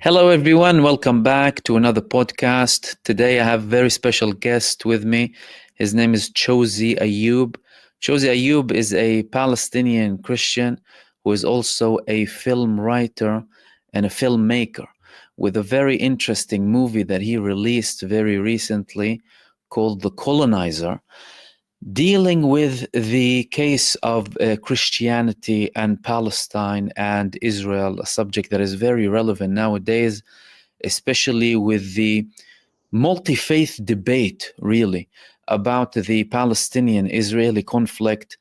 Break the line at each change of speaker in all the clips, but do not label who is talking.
Hello, everyone. Welcome back to another podcast. Today, I have a very special guest with me. His name is Chozy Aiyub. Chozy Aiyub is a Palestinian Christian who is also a film writer and a filmmaker with a very interesting movie that he released very recently called The Colonizer, dealing with the case of Christianity and Palestine and Israel, a subject that is very relevant nowadays, especially with the multi faith debate, really, about the Palestinian Israeli conflict,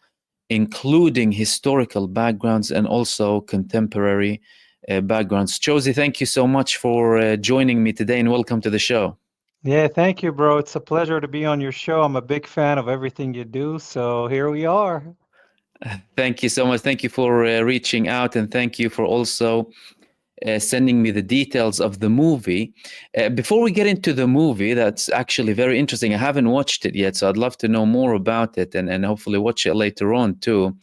including historical backgrounds and also contemporary backgrounds. Chozy, thank you so much for joining me today and welcome to the show.
Yeah, thank you, bro. It's a pleasure to be on your show. I'm a big fan of everything you do, so here we are.
Thank you so much. Thank you for reaching out and thank you for also sending me the details of the movie. Before we get into the movie, that's actually very interesting. I haven't watched it yet, so I'd love to know more about it and hopefully watch it later on too.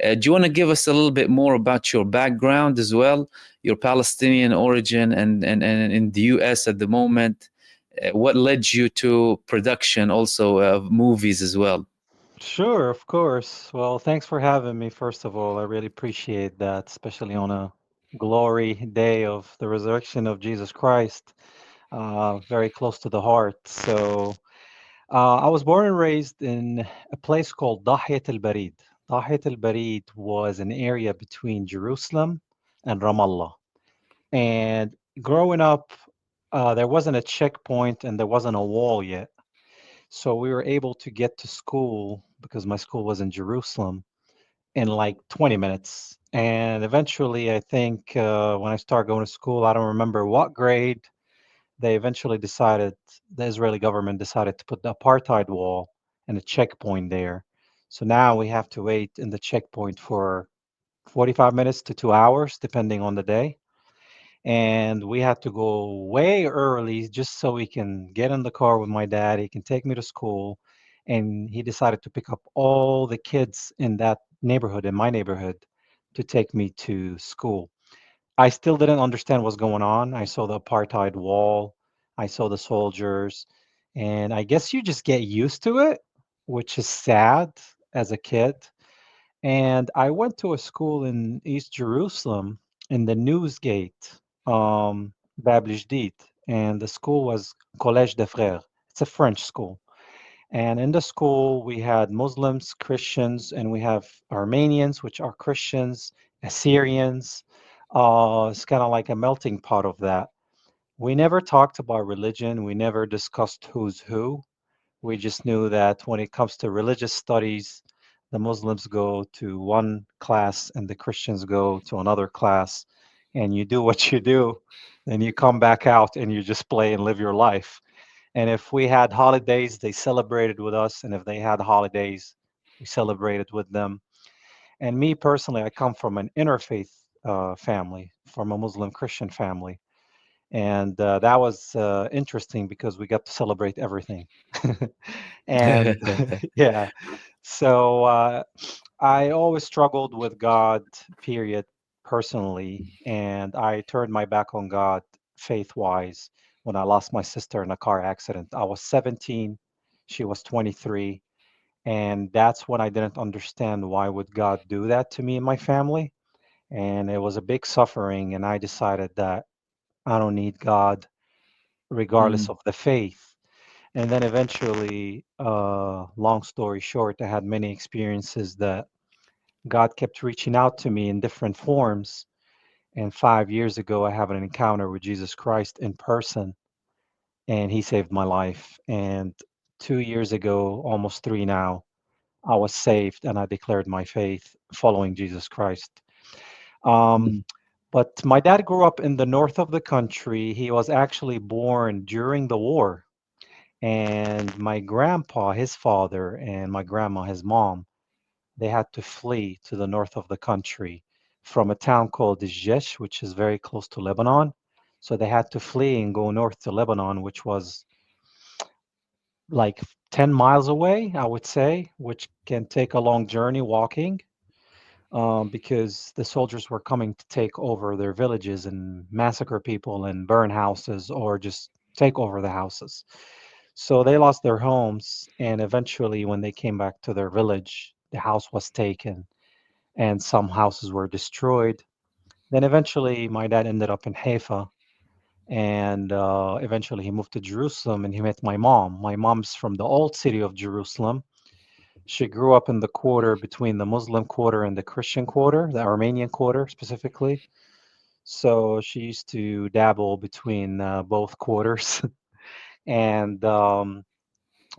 Do you want to give us a little bit more about your background as well, your Palestinian origin, and in the US at the moment? What led you to production also of movies as well?
Sure, of course. Well, thanks for having me, first of all. I really appreciate that, especially on a glory day of the resurrection of Jesus Christ, very close to the heart. I was born and raised in a place called Dahiyat al-Barid. Dahiyat al-Barid was an area between Jerusalem and Ramallah. And growing up, there wasn't a checkpoint and there wasn't a wall yet. So we were able to get to school because my school was in Jerusalem in like 20 minutes. And eventually, I think when I started going to school, I don't remember what grade, they eventually decided, the Israeli government decided to put the apartheid wall and a checkpoint there. So now we have to wait in the checkpoint for 45 minutes to 2 hours, depending on the day, and we had to go way early just so we can get in the car with my dad. He can take me to school, and he decided to pick up all the kids in that neighborhood, in my neighborhood, to take me to school. I still didn't understand what's going on. I saw the apartheid wall, I saw the soldiers, and I guess you just get used to it, which is sad as a kid. And I went to a school in East Jerusalem in the Newsgate, Bab Jdeid, and the school was Collège des Frères. It's a French school. And in the school, we had Muslims, Christians, and we have Armenians, which are Christians, Assyrians. It's kind of like a melting pot of that. We never talked about religion. We never discussed who's who. We just knew that when it comes to religious studies, the Muslims go to one class and the Christians go to another class, and you do what you do, then you come back out and you just play and live your life. And if we had holidays, they celebrated with us, and if they had holidays, we celebrated with them. And me personally, I come from an interfaith family, from a Muslim Christian family. And that was interesting because we got to celebrate everything. And yeah, so I always struggled with God, period, personally. And I turned my back on God faith wise when I lost my sister in a car accident. I was 17, she was 23. And that's when I didn't understand why would God do that to me and my family. And it was a big suffering. And I decided that I don't need God regardless
Mm.
of the faith. And then eventually, long story short, I had many experiences that God kept reaching out to me in different forms. And 5 years ago, I have an encounter with Jesus Christ in person, and He saved my life. And 2 years ago, almost three now, I was saved and I declared my faith following Jesus Christ. Um,
Mm.
but my dad grew up in the north of the country. He was actually born during the war. And my grandpa, his father, and my grandma, his mom, they had to flee to the north of the country from a town called Izjesh, which is very close to Lebanon. So they had to flee and go north to Lebanon, which was like 10 miles away, I would say, which can take a long journey walking. because the soldiers were coming to take over their villages and massacre people and burn houses or just take over the houses. So they lost their homes, and eventually, when they came back to their village, the house was taken and some houses were destroyed. Then eventually, my dad ended up in Haifa, and eventually he moved to Jerusalem and he met my mom. My mom's from the old city of Jerusalem. She grew up in the quarter between the Muslim quarter and the Christian quarter, the Armenian quarter specifically. So she used to dabble between both quarters. And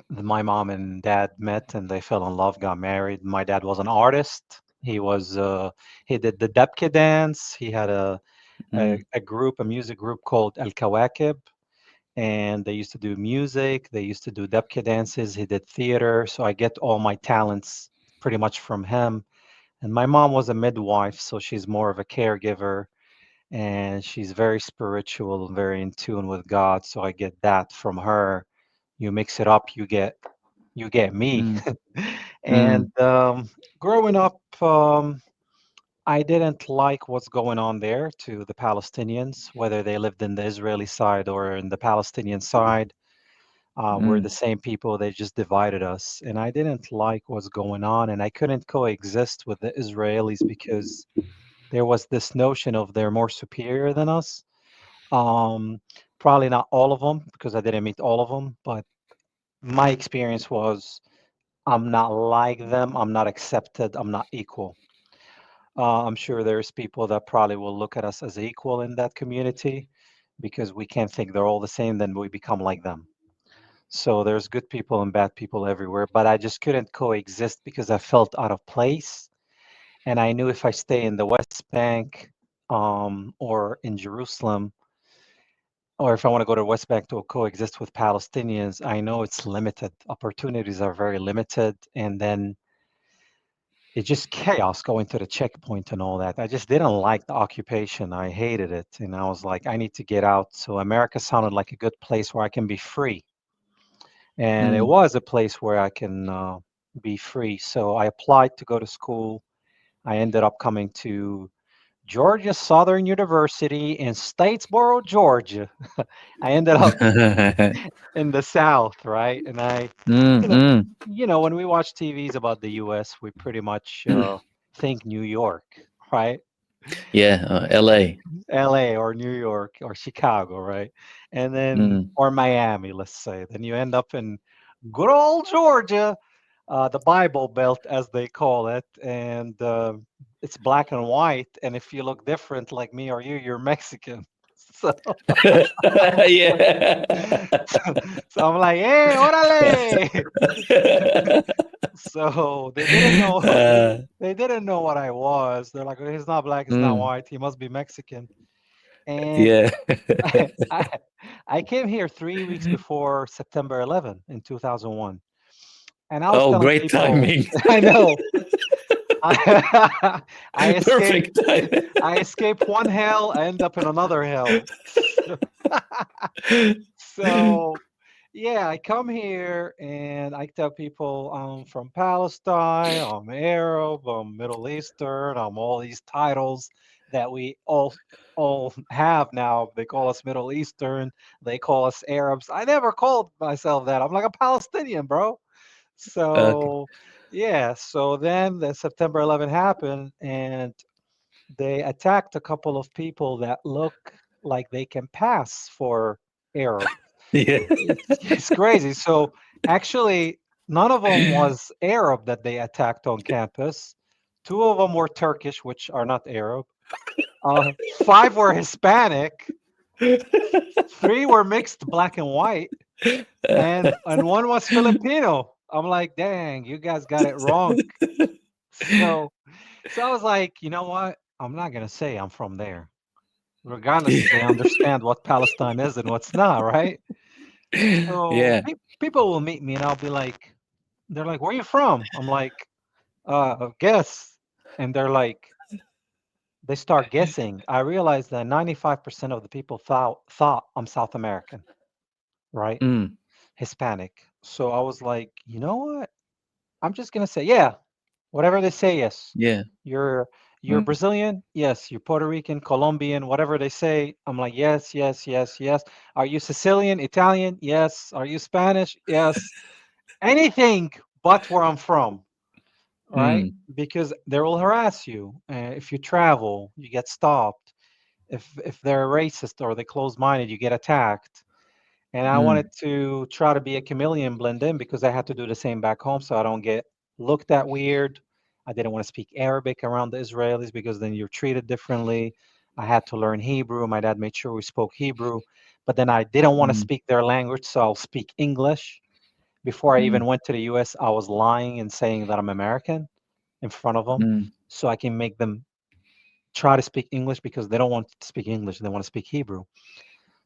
my mom and dad met and they fell in love, got married. My dad was an artist. He did the Debke dance. He had
Mm,
a group, a music group called El Kawakib, and they used to do music. They used to do Debke dances. He did theater. So I get all my talents pretty much from him. And my mom was a midwife, so she's more of a caregiver and she's very spiritual and very in tune with God. So I get that from her. You mix it up, you get me.
mm,
And
mm,
growing up, I didn't like what's going on there to the Palestinians, whether they lived in the Israeli side or in the Palestinian side. We're the
mm,
same people. They just divided us. And I didn't like what's going on. And I couldn't coexist with the Israelis because there was this notion of they're more superior than us. Um, Probably not all of them because I didn't meet all of them, but my experience was I'm not like them. I'm not accepted. I'm not equal. I'm sure there's people that probably will look at us as equal in that community because we can't think they're all the same, then we become like them. So there's good people and bad people everywhere, but I just couldn't coexist because I felt out of place. And I knew if I stay in the West Bank or in Jerusalem, or if I want to go to West Bank to coexist with Palestinians, I know it's limited. Opportunities are very limited. And then it's just chaos going to the checkpoint and all that. I just didn't like the occupation. I hated it. And I was like, I need to get out. So America sounded like a good place where I can be free. And it
mm.
was a place where I can be free. So I applied to go to school. I ended up coming to Georgia Southern University in Statesboro, Georgia. I ended up in the South, right? And
Mm,
you know,
mm.
when we watch TVs about the U.S., we pretty much think New York, right?
Yeah, LA.
L.A. or New York or Chicago, right? And then
Mm.
or Miami, let's say. Then you end up in good old Georgia, the Bible Belt, as they call it, and it's black and white. And if you look different, like me or you, you're Mexican. So,
Yeah.
so I'm like, hey, orale. So they didn't know they didn't know what I was. They're like, he's not black, he's not
Mm,
white, he must be Mexican. And
yeah.
I, I came here 3 weeks before September 11 in 2001. And I was
Oh,
telling
great
people,
timing.
I know, I, I escaped,
Perfect timing.
I escape one hell, I end up in another hell. So yeah, I come here and I tell people I'm from Palestine, I'm Arab, I'm Middle Eastern, I'm all these titles that we all have now. They call us Middle Eastern, they call us Arabs. I never called myself that. I'm like a Palestinian, bro.
Okay.
So yeah, so then the September 11 happened and they attacked a couple of people that look like they can pass for Arab.
Yeah.
It's crazy. So actually, none of them was Arab that they attacked on campus. Two of them were Turkish, which are not Arab. Five were Hispanic. Three were mixed black and white, and one was Filipino. I'm like, dang, you guys got it wrong. So so I was like, you know what? I'm not gonna say I'm from there, regardless if they understand what Palestine is and what's not, right? So
Yeah.
people will meet me and I'll be like, they're like, where are you from? I'm like, guess. And they're like, they start guessing. I realized that 95% of the people thought I'm South American, right?
Mm.
Hispanic. So I was like, you know what? I'm just gonna say, yeah. Whatever they say, yes.
Yeah.
You're you're
Mm,
Brazilian? Yes. You're Puerto Rican, Colombian, whatever they say. I'm like, yes, yes, yes, yes. Are you Sicilian, Italian? Yes. Are you Spanish? Yes. Anything but where I'm from, right?
mm,
Because they will harass you. If you travel, you get stopped. If they're racist or they close-minded, you get attacked. And I wanted
mm,
to try to be a chameleon, blend in because I had to do the same back home so I don't get looked at weird. I didn't want to speak Arabic around the Israelis because then you're treated differently. I had to learn Hebrew. My dad made sure we spoke Hebrew, but then I didn't want to
mm,
speak their language, so I'll speak English. Before I even
mm,
went to the US, I was lying and saying that I'm American in front of them
mm,
so I can make them try to speak English because they don't want to speak English, they want to speak Hebrew.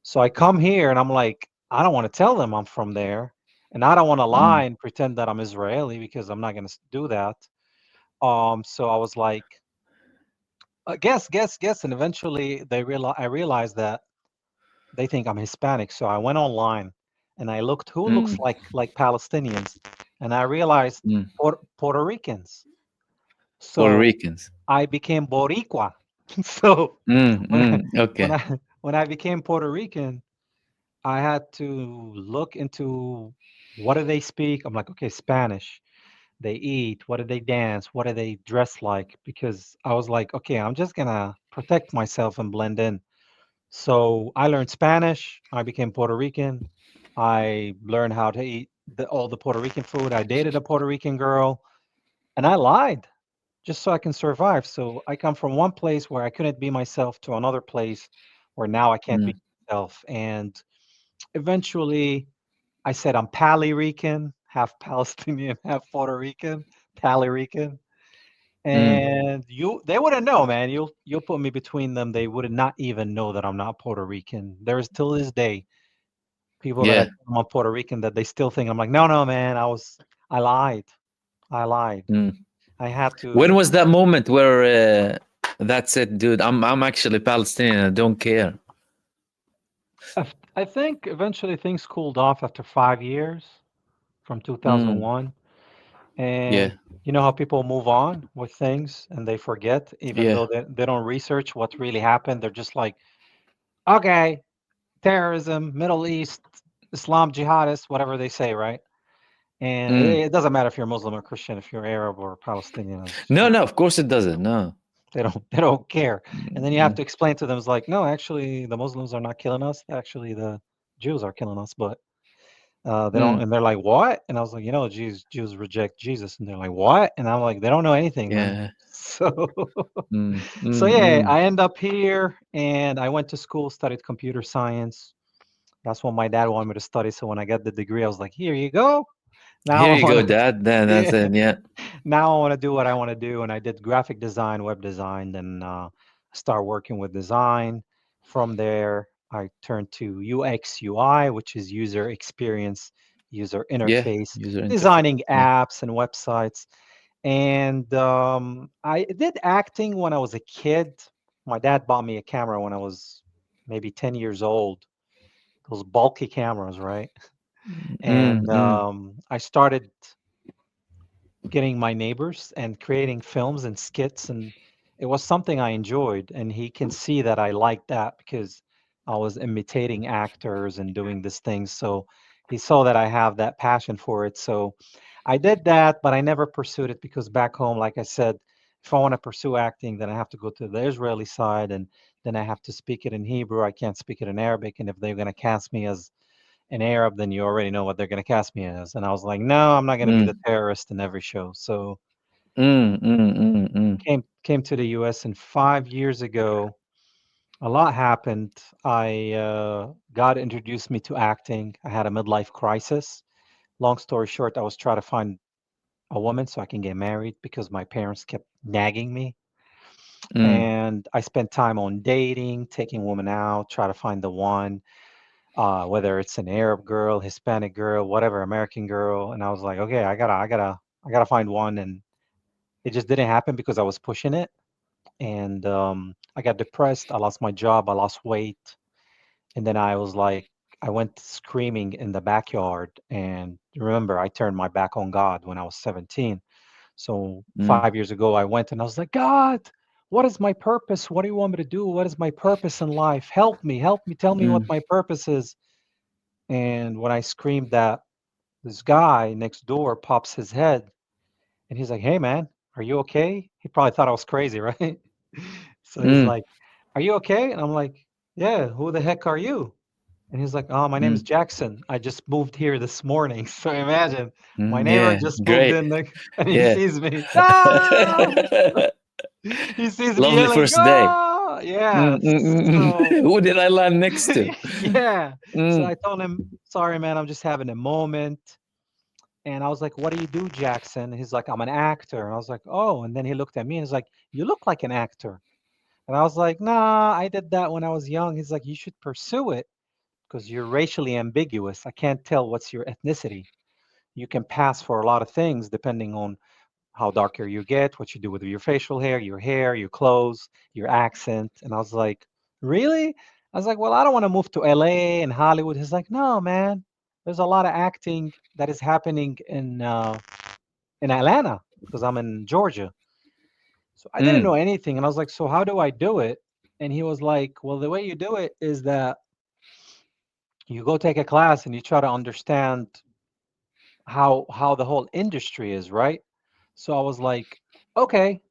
So I come here and I'm like, I don't want to tell them I'm from there. And I don't want to lie
mm,
and pretend that I'm Israeli because I'm not going to do that. So I was like, guess. And eventually I realized that they think I'm Hispanic. So I went online and I looked who looks
mm,
like Palestinians. And I realized
mm.
Puerto Ricans.
Puerto
So
Ricans.
I became Boricua. So
Mm,
when I,
mm,
when
okay.
I became Puerto Rican, I had to look into what do they speak. I'm like, okay, Spanish. They eat. What do they dance? What do they dress like? Because I was like, okay, I'm just gonna protect myself and blend in. So I learned Spanish. I became Puerto Rican. I learned how to eat all the Puerto Rican food. I dated a Puerto Rican girl, and I lied just so I can survive. So I come from one place where I couldn't be myself to another place where now I can't be
Mm,
myself. And eventually I said I'm Pali Rican, half Palestinian, half Puerto Rican, Pali Rican.
mm.
And they wouldn't know, man. You'll put me between them. They would not even know that I'm not Puerto Rican. There's till this day people that I
Yeah.
tell I'm Puerto Rican that they still think I'm like, no, no, man. I lied. I lied.
Mm.
I had
When
to.
was that moment where that's it, dude? I'm actually Palestinian. I don't care.
I think eventually things cooled off after 5 years from
Mm.
2001. And
Yeah.
you know how people move on with things and they forget, even
Yeah.
though they don't research what really happened. They're just like, okay, terrorism, Middle East, Islam, jihadists, whatever they say, right? And
Mm.
it doesn't matter if you're Muslim or Christian, if you're Arab or Palestinian,
No, no, of course it doesn't. No.
they don't care. And then you have
Mm,
to explain to them, it's like, no, actually, the Muslims are not killing us. Actually, the Jews are killing us, but they don't,
mm,
and they're like, what? And I was like, Jews reject Jesus, and they're like, what? And I'm like, they don't know anything, man.
yeah.
So,
Mm,
so
mm,
yeah,
mm.
I end up here, and I went to school, studied computer science. That's what my dad wanted me to study. So when I got the degree, I was like, here you go. Now
Here
I
you
want
go,
to,
Dad. Then that's
yeah,
it. Yeah.
now I want to do what I want to do. And I did graphic design, web design, then start working with design. From there, I turned to UX UI, which is user experience, user
Yeah.
interface,
User interface.
designing
Yeah.
apps and websites. And I did acting when I was a kid. My dad bought me a camera when I was maybe 10 years old, those bulky cameras, right?
Mm,
And
mm.
I started getting my neighbors and creating films and skits, and it was something I enjoyed, and he can see that I liked that because I was imitating actors and doing these things. So he saw that I have that passion for it. So I did that, but I never pursued it because back home, like I said, if I want to pursue acting, then I have to go to the Israeli side, and then I have to speak it in Hebrew. I can't speak it in Arabic, and if they're going to cast me as an Arab, then you already know what they're going to cast me as. And I was like, no, I'm not going to be the
Mm,
terrorist in every show. So
mm, mm, mm, mm.
came to the US, and 5 years ago, a lot happened. I God introduced me to acting. I had a midlife crisis. Long story short, I was trying to find a woman so I can get married because my parents kept nagging me.
Mm.
And I spent time on dating, taking women out, try to find the one, whether it's an Arab girl, Hispanic girl, whatever, American girl. And I was like, okay, I gotta find one. And it just didn't happen because I was pushing it. And I got depressed. I lost my job. I lost weight. And then I was like, I went screaming in the backyard. And remember, I turned my back on God when I was 17. So
mm,
5 years ago, I went and I was like, God, what is my purpose? What do you want me to do? What is my purpose in life? Help me, tell me what
mm,
my purpose is. And when I screamed that, this guy next door pops his head and he's like, hey, man, are you okay? He probably thought I was crazy, right? So he's
mm,
like, are you okay? And I'm like, yeah, who the heck are you? And he's like, oh, my name is
mm,
Jackson. I just moved here this morning. So imagine my neighbor
yeah,
just moved
great.
in like, and he
Yeah.
sees me. Ah! He sees me
Lovely
yelling,
first day.
ah!
Mm,
Yeah.
mm, mm,
So
mm. Who did I land next to?
yeah. So
Mm,
I told him, sorry, man, I'm just having a moment. And I was like, what do you do, Jackson? He's like, I'm an actor. And I was like, oh. And then he looked at me and he's like, you look like an actor. And I was like, nah, I did that when I was young. He's like, you should pursue it because you're racially ambiguous. I can't tell what's your ethnicity. You can pass for a lot of things depending on how darker you get, what you do with your facial hair, your clothes, your accent. And I was like, really? I was like, well, I don't want to move to LA and Hollywood. He's like, no, man. There's a lot of acting that is happening in Atlanta because I'm in Georgia. So I didn't know
mm,
anything. And I was like, so how do I do it? And he was like, well, the way you do it is that you go take a class and you try to understand how the whole industry is, right? So I was like, okay,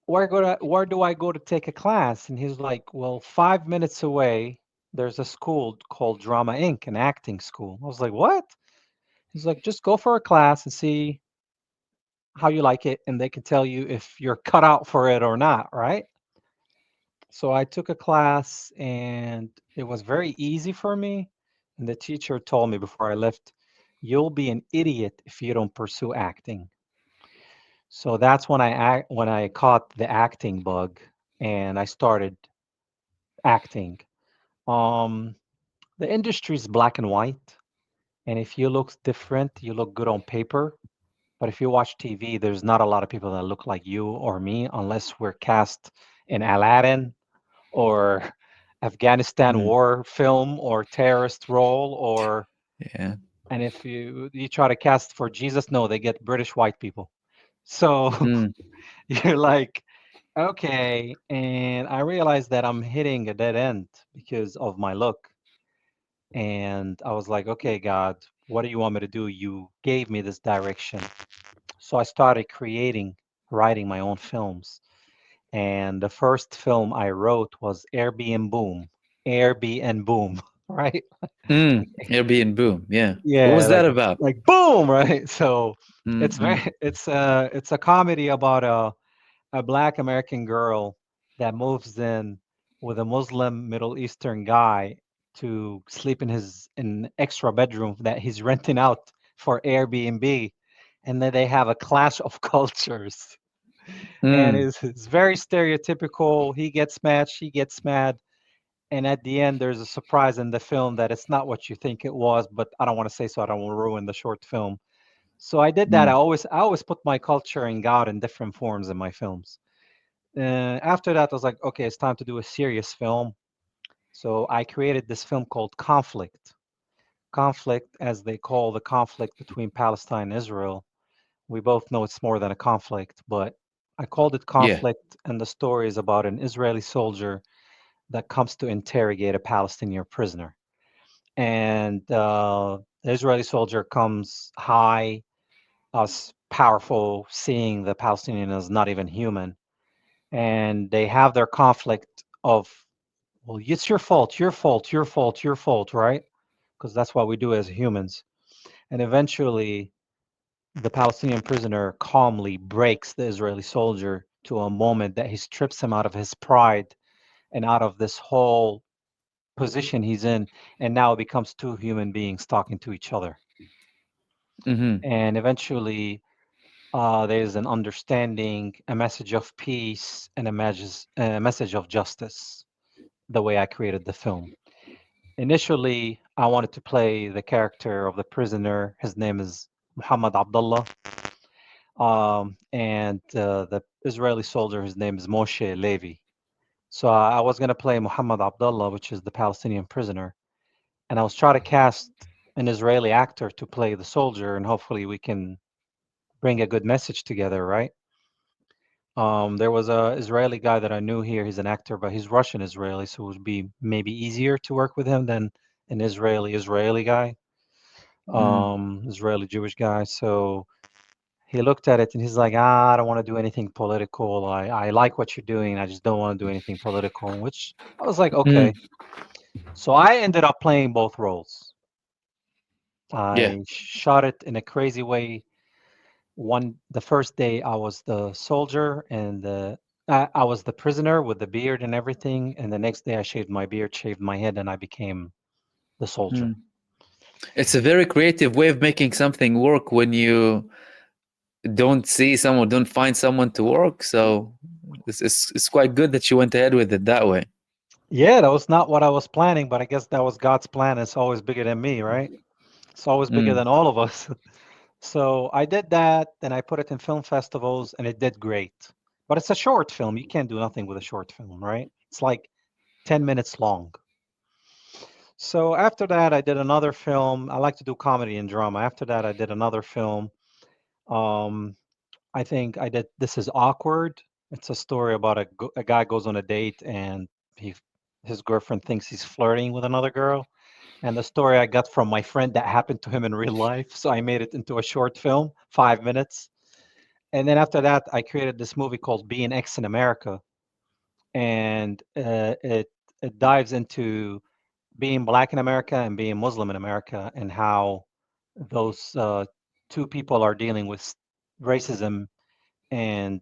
where do I go to take a class? And he's like, well, 5 minutes away, there's a school called Drama Inc., an acting school. I was like, what? He's like, just go for a class and see how you like it, and they can tell you if you're cut out for it or not, right? So I took a class and it was very easy for me. And the teacher told me before I left, you'll be an idiot if you don't pursue acting. So that's when I caught the acting bug and I started acting. Um, the industry is black and white, and if you look different, you look good on paper. But if you watch TV, there's not a lot of people that look like you or me unless we're cast in Aladdin or Afghanistan
mm.
war film or terrorist role or
Yeah.
and if you try to cast for Jesus, no, they get British white people. So
Mm,
you're like, okay, and I realized that I'm hitting a dead end because of my look. And I was like, okay, God, what do you want me to do? You gave me this direction. So I started writing my own films. And the first film I wrote was Airbnb Boom. Airbnb Boom, right?
mm. Airbnb. Yeah. What
Yeah,
was that about?
like boom, right? So
Mm, mm,
it's a comedy about a black American girl that moves in with a Muslim Middle Eastern guy to sleep in his in extra bedroom that he's renting out for Airbnb, and then they have a clash of cultures. And
mm,
it's very stereotypical. He gets mad, she gets mad, and at the end there's a surprise in the film that it's not what you think it was. But I don't want to say so. I don't want to ruin the short film. So I did that.
mm,
I always put my culture and God in different forms in my films. After that, I was like, okay, it's time to do a serious film. So I created this film called Conflict. Conflict, as they call the conflict between Palestine and Israel. We both know it's more than a conflict, but I called it
yeah.
Conflict, and the story is about an Israeli soldier that comes to interrogate a Palestinian prisoner. And the Israeli soldier comes high, us powerful, seeing the Palestinian as not even human. And they have their conflict of, well, it's your fault, your fault, your fault, your fault, right? Because that's what we do as humans. And eventually, the Palestinian prisoner calmly breaks the Israeli soldier to a moment that he strips him out of his pride and out of this whole position he's in, and now it becomes two human beings talking to each other.
Mm-hmm.
And eventually, there's an understanding, a message of peace, and a message of justice. The way I created the film. Initially, I wanted to play the character of the prisoner. His name is Muhammad Abdullah. And the Israeli soldier, his name is Moshe Levi. So I was going to play Muhammad Abdullah, which is the Palestinian prisoner. And I was trying to cast an Israeli actor to play the soldier, and hopefully we can bring a good message together, right? There was a Israeli guy that I knew here. He's an actor, but he's Russian Israeli, so it would be maybe easier to work with him than an Israeli guy,
Mm.
Israeli Jewish guy. So he looked at it and he's like, ah, I don't want to do anything political. I like what you're doing. I just don't want to do anything political, which I was like, okay.
Mm.
So I ended up playing both roles.
Yeah.
I shot it in a crazy way. The first day I was the soldier and I was the prisoner with the beard and everything. And the next day I shaved my beard, shaved my head, and I became the soldier.
Mm. It's a very creative way of making something work when you don't see someone, don't find someone to work. So it's quite good that you went ahead with it that way.
Yeah, that was not what I was planning, but I guess that was God's plan. It's always bigger than me, right? It's always bigger
Mm.
than all of us. So I did that, then I put it in film festivals, and it did great. But it's a short film. You can't do nothing with a short film, right? It's like 10 minutes long. So after that, I did another film. I like to do comedy and drama. After that, I did another film. Um, I think I did This Is Awkward. It's a story about a guy goes on a date and he his girlfriend thinks he's flirting with another girl. And the story I got from my friend that happened to him in real life. So I made it into a short film, 5 minutes. And then after that, I created this movie called Being X in America, and it dives into being black in America and being Muslim in America, and how those two people are dealing with racism and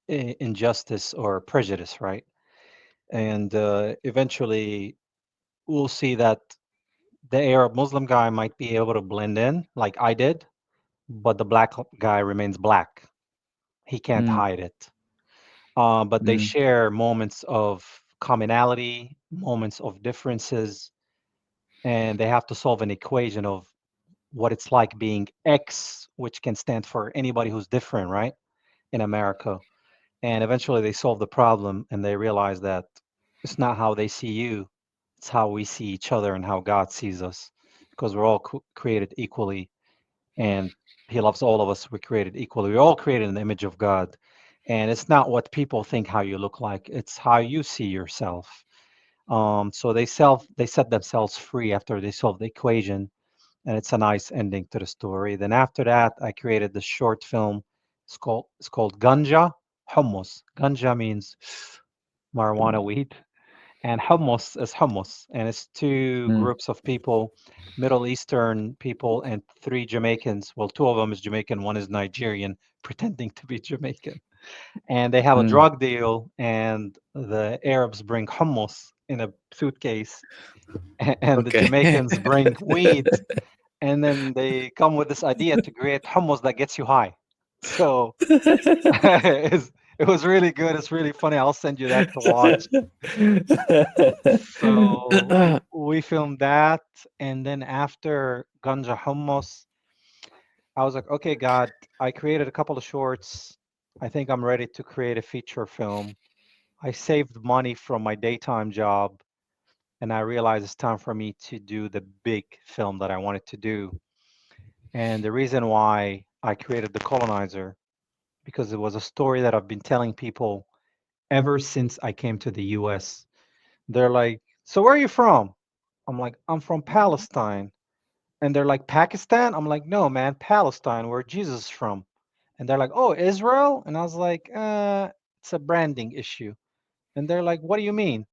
injustice or prejudice, right? And eventually, we'll see that the Arab Muslim guy might be able to blend in, like I did, but the black guy remains black. He can't
Mm.
hide it. But they
Mm.
share moments of commonality, moments of differences, and they have to solve an equation of what it's like being X, which can stand for anybody who's different, right? In America. And eventually they solve the problem and they realize that it's not how they see you, it's how we see each other and how God sees us, because we're all created equally, and He loves all of us. We're created equally. We're all created in the image of God. And it's not what people think how you look like, it's how you see yourself. So they set themselves free after they solve the equation, and it's a nice ending to the story. Then after that, I created the short film. It's called Ganja Hummus. Ganja means marijuana weed, and hummus is hummus, and it's two
Mm.
groups of people, Middle Eastern people, and three Jamaicans. Well, two of them is Jamaican, one is Nigerian, pretending to be Jamaican, and they have a
Mm.
drug deal, and the Arabs bring hummus in a suitcase, and the
Okay.
Jamaicans bring weed, and then they come with this idea to create hummus that gets you high. So it was really good. It's really funny. I'll send you that to watch. So we filmed that, and then after Ganja Hummus, I was like, okay, God, I created a couple of shorts. I think I'm ready to create a feature film. I saved money from my daytime job, and I realized it's time for me to do the big film that I wanted to do. And the reason why I created The Colonizer, because it was a story that I've been telling people ever since I came to the US. They're like, so where are you from? I'm like, I'm from Palestine. And they're like, Pakistan? I'm like, no, man, Palestine, where Jesus is from. And they're like, oh, Israel? And I was like, it's a branding issue. And they're like, what do you mean?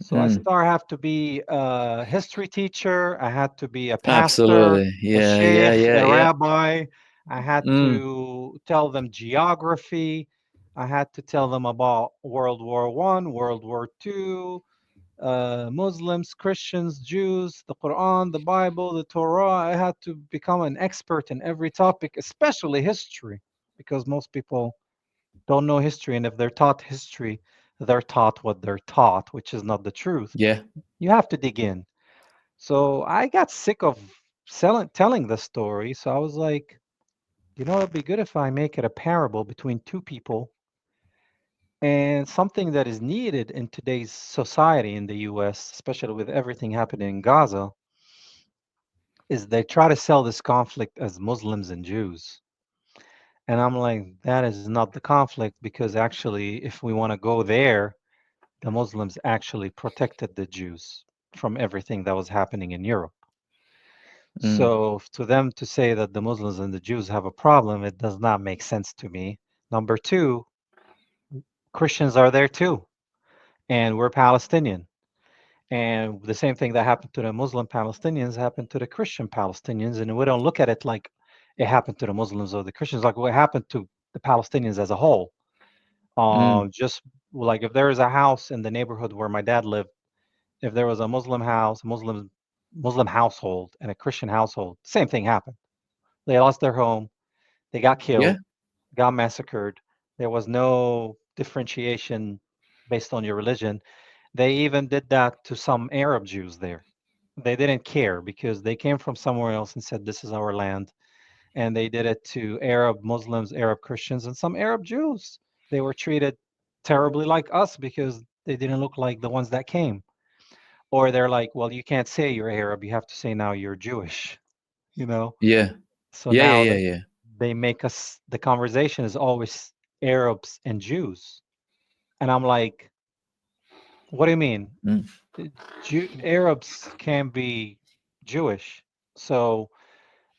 So I
Mm.
start have to be a history teacher. I had to be a pastor,
Absolutely.
a
Yeah. Yeah.
sheikh,
Yeah.
a
Yeah.
rabbi. I had
Mm.
to tell them geography. I had to tell them about World War One, World War Two, Muslims, Christians, Jews, the Quran, the Bible, the Torah. I had to become an expert in every topic, especially history, because most people don't know history. And if they're taught history, they're taught what they're taught, which is not the truth.
Yeah.
You have to dig in. So I got sick of telling the story. So I was like, it'd be good if I make it a parable between two people, and something that is needed in today's society in the US, especially with everything happening in Gaza, is they try to sell this conflict as Muslims and Jews. And I'm like, that is not the conflict because actually, if we want to go there, the Muslims actually protected the Jews from everything that was happening in Europe.
Mm.
So to them to say that the Muslims and the Jews have a problem, it does not make sense to me. Number two, Christians are there too, and we're Palestinian. And the same thing that happened to the Muslim Palestinians happened to the Christian Palestinians, and we don't look at it like it happened to the Muslims or the Christians, like what happened to the Palestinians as a whole.
Mm.
Just like if there is a house in the neighborhood where my dad lived, if there was a Muslim house, Muslim household, and a Christian household, same thing happened. They lost their home, they got
Yeah.
killed, got massacred. There was no differentiation based on your religion. They even did that to some Arab Jews there. They didn't care because they came from somewhere else and said, this is our land. And they did it to Arab Muslims, Arab Christians, and some Arab Jews. They were treated terribly like us because they didn't look like the ones that came. Or they're like, well, you can't say you're Arab. You have to say now you're Jewish, you know?
Yeah.
So
Yeah. Yeah.
now
Yeah. Yeah.
they make us, the conversation is always Arabs and Jews. And I'm like, what do you mean?
Mm.
Arabs can be Jewish. So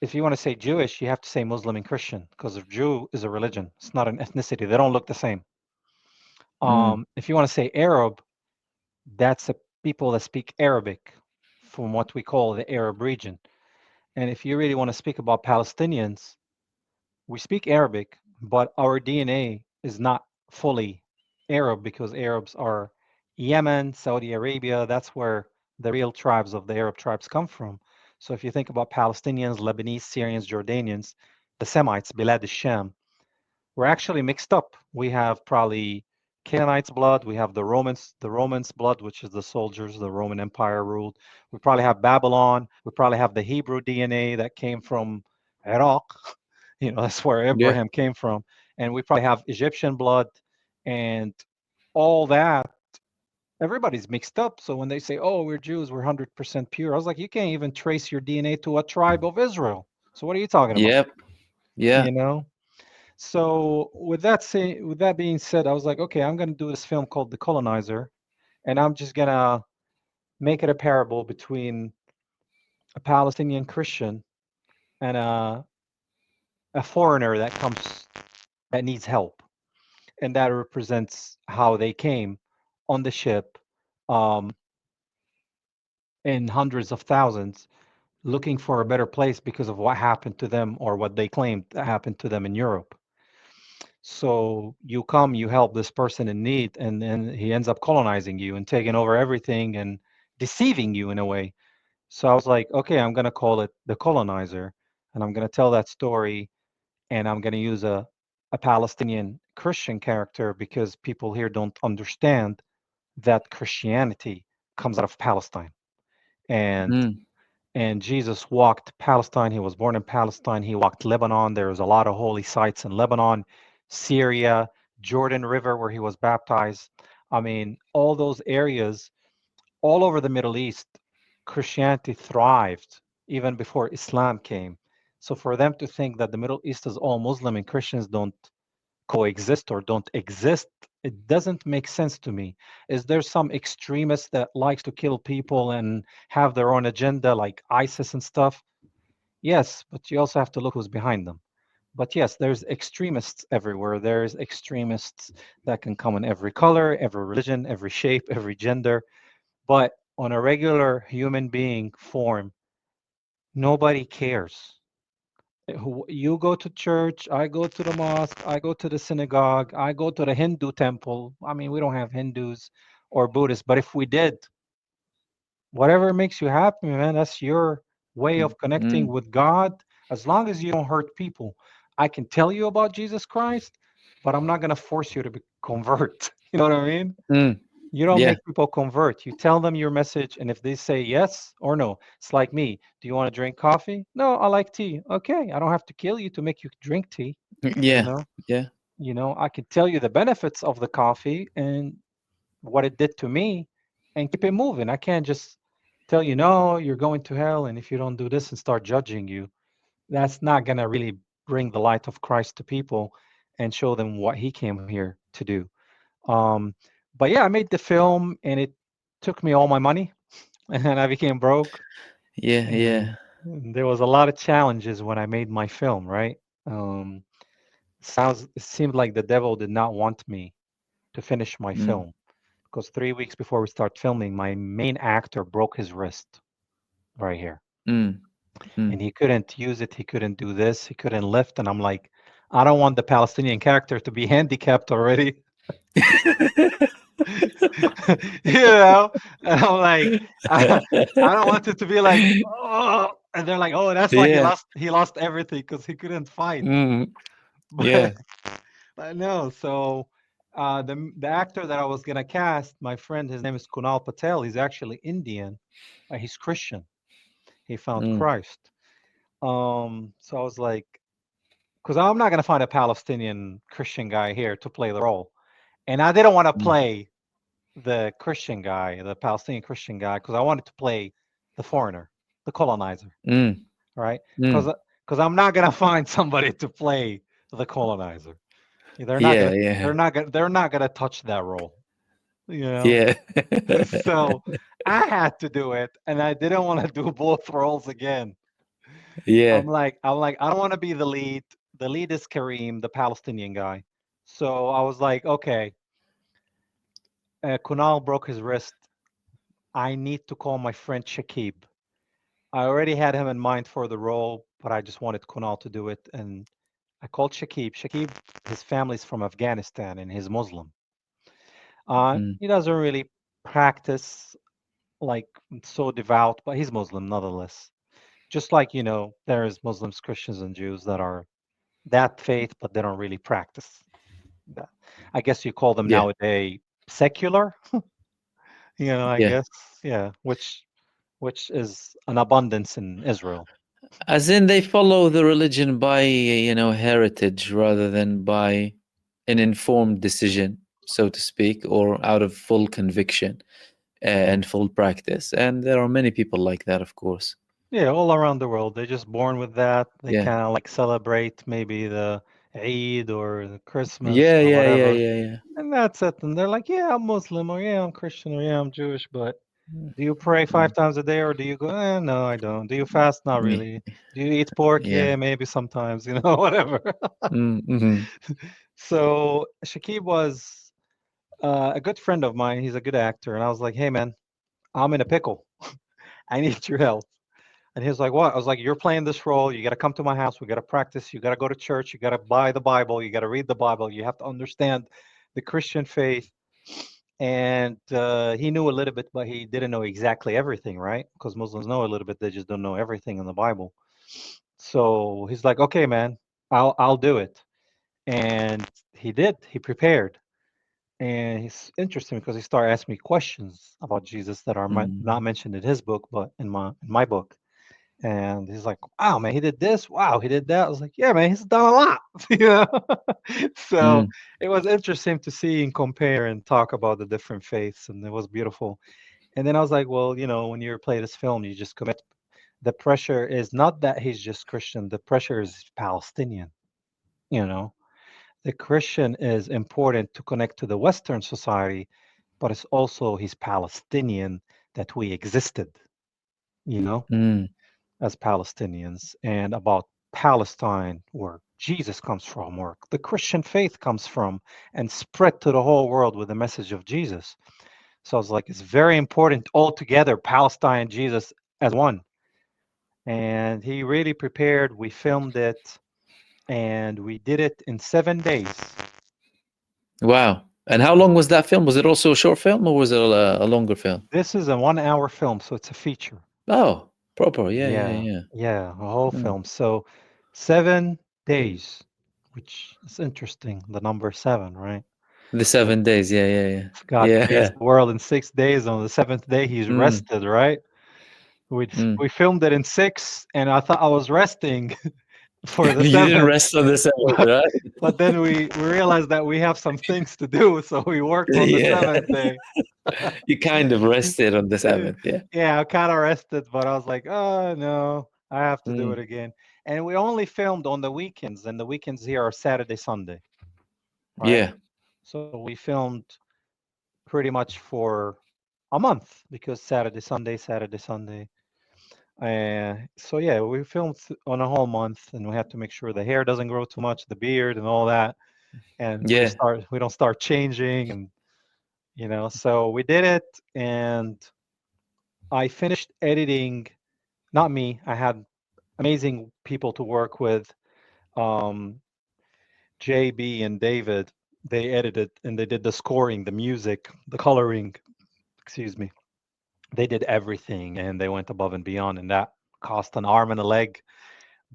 if you want to say Jewish, you have to say Muslim and Christian because Jew is a religion. It's not an ethnicity. They don't look the same.
Mm.
If you want to say Arab, that's a people that speak Arabic from what we call the Arab region. And if you really want to speak about Palestinians, we speak Arabic, but our DNA is not fully Arab because Arabs are Yemen, Saudi Arabia. That's where the real tribes of the Arab tribes come from. So if you think about Palestinians, Lebanese, Syrians, Jordanians, the Semites, Bilad al-Sham, we're actually mixed up. We have probably Canaanites blood, we have the Romans blood, which is the soldiers the Roman Empire ruled. We probably have Babylon, we probably have the Hebrew DNA that came from Iraq. That's where
Yeah.
Abraham came from. And we probably have Egyptian blood and all that. Everybody's mixed up. So when they say, oh, we're Jews, we're 100% pure, I was like, you can't even trace your DNA to a tribe of Israel. So what are you talking about?
Yep. Yeah.
You know? So with that being said, I was like, okay, I'm gonna do this film called The Colonizer, and I'm just gonna make it a parable between a Palestinian Christian and a foreigner that needs help, and that represents how they came on the ship, um, in hundreds of thousands, looking for a better place because of what happened to them or what they claimed that happened to them in Europe. So you come, you help this person in need, and then he ends up colonizing you and taking over everything and deceiving you in a way. So I was like, okay, I'm going to call it The Colonizer, and I'm going to tell that story, and I'm going to use a Palestinian Christian character because people here don't understand that Christianity comes out of Palestine. And
Mm.
and Jesus walked Palestine. He was born in Palestine. He walked Lebanon. There's a lot of holy sites in Lebanon, Syria, Jordan River, where he was baptized. I mean, all those areas, all over the Middle East, Christianity thrived even before Islam came. So for them to think that the Middle East is all Muslim and Christians don't coexist or don't exist, it doesn't make sense to me. Is there some extremist that likes to kill people and have their own agenda like ISIS and stuff? Yes, but you also have to look who's behind them. But yes, there's extremists everywhere. There's extremists that can come in every color, every religion, every shape, every gender. But on a regular human being form, nobody cares. You go to church, I go to the mosque, I go to the synagogue, I go to the Hindu temple. I mean, we don't have Hindus or Buddhists, but if we did, whatever makes you happy, man, that's your way of connecting
Mm.
with God, as long as you don't hurt people. I can tell you about Jesus Christ, but I'm not going to force you to convert. You know what I mean?
Mm.
You don't
Yeah.
make people convert. You tell them your message, and if they say yes or no, it's like me. Do you want to drink coffee? No, I like tea. Okay, I don't have to kill you to make you drink tea. You
Yeah.
know,
Yeah.
I can tell you the benefits of the coffee and what it did to me, and keep it moving. I can't just tell you no, you're going to hell, and if you don't do this and start judging you, that's not gonna really. bring the light of Christ to people and show them what he came here to do. Um, but yeah, I made the film and it took me all my money and I became broke.
Yeah,
And
yeah.
there was a lot of challenges when I made my film, right? Um, it seemed like the devil did not want me to finish my
Mm,
film because 3 weeks before we start filming, my main actor broke his wrist right here,
mm,
and
mm.
he couldn't use it. He couldn't do this. He couldn't lift. And I'm like, I don't want the Palestinian character to be handicapped already. you know, and I'm like, I don't want it to be like, oh, and they're like, oh, that's why
Yeah.
he lost everything because he couldn't fight.
Mm,
But
yeah.
I know. So the actor that I was gonna cast, my friend, his name is Kunal Patel. He's actually Indian. He's Christian. He found
Mm,
Christ. So I was like, because I'm not gonna find a Palestinian Christian guy here to play the role, and I didn't want to
mm,
play the Christian guy, the Palestinian Christian guy, because I wanted to play the foreigner, the colonizer,
mm,
right? Because
mm.
I'm not gonna find somebody to play the colonizer. They're not
Yeah,
gonna
yeah,
they're not gonna touch that role, you know.
yeah.
So I had to do it, and I didn't want to do both roles again.
Yeah.
I don't want to be the lead. The lead is Kareem, the Palestinian guy. So I was like, okay, Kunal broke his wrist. I need to call my friend Shakib. I already had him in mind for the role, but I just wanted Kunal to do it. And I called Shakib. Shakib, his family's from Afghanistan and he's Muslim.
Mm,
He doesn't really practice like so devout, but he's Muslim nonetheless. Just like, there's Muslims, Christians, and Jews that are that faith, but they don't really practice that. I guess you call them
yeah,
nowadays secular, I
yeah.
guess. Yeah, which is an abundance in Israel.
As in, they follow the religion by, heritage rather than by an informed decision, so to speak, or out of full conviction
Yeah.
and full practice. And there are many people like that, of course.
Yeah, all around the world. They're just born with that. They
Yeah.
kind of like celebrate maybe the Eid or the Christmas
Yeah,
or
yeah, yeah,
whatever.
yeah, yeah.
And that's it. And they're like, yeah, I'm Muslim or yeah, I'm Christian or yeah, I'm Jewish. But
Mm,
do you pray five
mm,
times a day or do you go, no, I don't. Do you fast? Not
yeah.
really. Do you eat pork?
Yeah.
Yeah, maybe sometimes, whatever.
Mm, mhm.
So Shakib was a good friend of mine. He's a good actor. And I was like, hey, man, I'm in a pickle. I need your help. And he was like, what? I was like, you're playing this role. You got to come to my house. We got to practice. You got to go to church. You got to buy the Bible. You got to read the Bible. You have to understand the Christian faith. And he knew a little bit, but he didn't know exactly everything, right? Because Muslims know a little bit. They just don't know everything in the Bible. So he's like, okay, man, I'll do it. And he did. He prepared. And it's interesting because he started asking me questions about Jesus that are
Mm,
not mentioned in his book, but in my book. And he's like, "Wow, man, he did this. Wow, he did that." I was like, "Yeah, man, he's done a lot." you know. So
mm,
it was interesting to see and compare and talk about the different faiths, and it was beautiful. And then I was like, "Well, when you play this film, you just commit. The pressure is not that he's just Christian. The pressure is Palestinian. You know, the Christian is important to connect to the Western society, but it's also he's Palestinian that we existed. You know."
mm,
As Palestinians and about Palestine, where Jesus comes from, where the Christian faith comes from, and spread to the whole world with the message of Jesus. So I was like, it's very important altogether, Palestine and Jesus as one. And he really prepared. We filmed it and we did it in 7 days.
wow. And how long was that film? Was it also a short film or was it a longer film?
This is a 1 hour film, so it's a feature.
Oh, proper. Yeah, yeah,
Yeah,
yeah.
yeah, a whole
Mm.
film. So 7 days, which is interesting, the number seven, right?
The
So
7 days. Yeah, yeah,
God
yeah.
creates
Yeah.
the world in 6 days. On the seventh day, he's
Mm,
rested, right? We
mm.
we filmed it in six, and I thought I was resting for the
You didn't
seventh,
rest on the 7th,
but,
right?
but then we realized that we have some things to do, so we worked on the
Yeah.
seventh day.
You kind of rested on the 7th. Yeah.
Yeah, I kind of rested, but I was like, oh no, I have to do
Mm,
it again. and we only filmed on the weekends, and the weekends here are Saturday, Sunday, right?
Yeah.
So we filmed pretty much for a month because Saturday, Sunday, Saturday, Sunday. So yeah, we filmed on a whole month, and we have to make sure the hair doesn't grow too much, the beard, and all that, and
Yeah.
we don't start changing, and So we did it, and I finished editing. Not me. I had amazing people to work with. Um, JB and David. They edited and they did the scoring, the music, the coloring. Excuse me. They did everything, and they went above and beyond, and that cost an arm and a leg.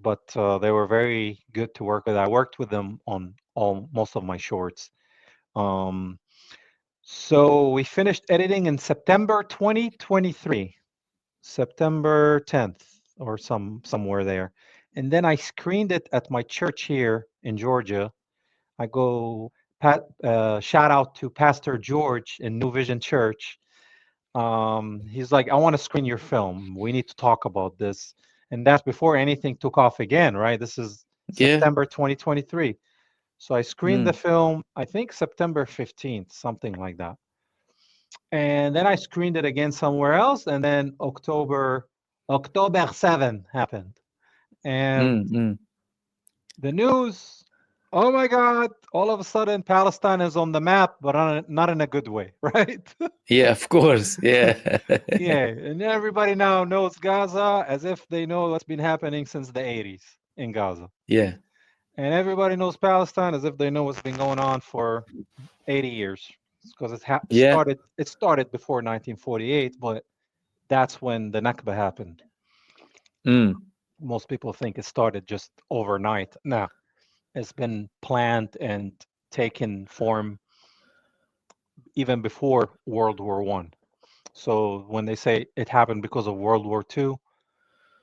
But they were very good to work with. I worked with them on all most of my shorts. Um, so we finished editing in September 2023, September 10th or somewhere there. And then I screened it at my church here in Georgia. I go shout out to Pastor George in New Vision Church. He's like, I want to screen your film. We need to talk about this. And that's before anything took off again, right? This is
Yeah.
September 2023. So I screened the
Mm.
film, I think September 15th, something like that. And then I screened it again somewhere else, and then October 7 happened. And
Mm. Mm.
the news, oh my God, all of a sudden Palestine is on the map, but not in a good way, right?
Yeah, of course. Yeah.
Yeah, and everybody now knows Gaza as if they know what's been happening since the 80s in Gaza.
Yeah.
And everybody knows Palestine as if they know what's been going on for 80 years. Because
Yeah.
it started before 1948, but that's when the Nakba happened.
Mm.
Most people think it started just overnight. No, it's been planned and taken form even before World War One. So when they say it happened because of World War Two,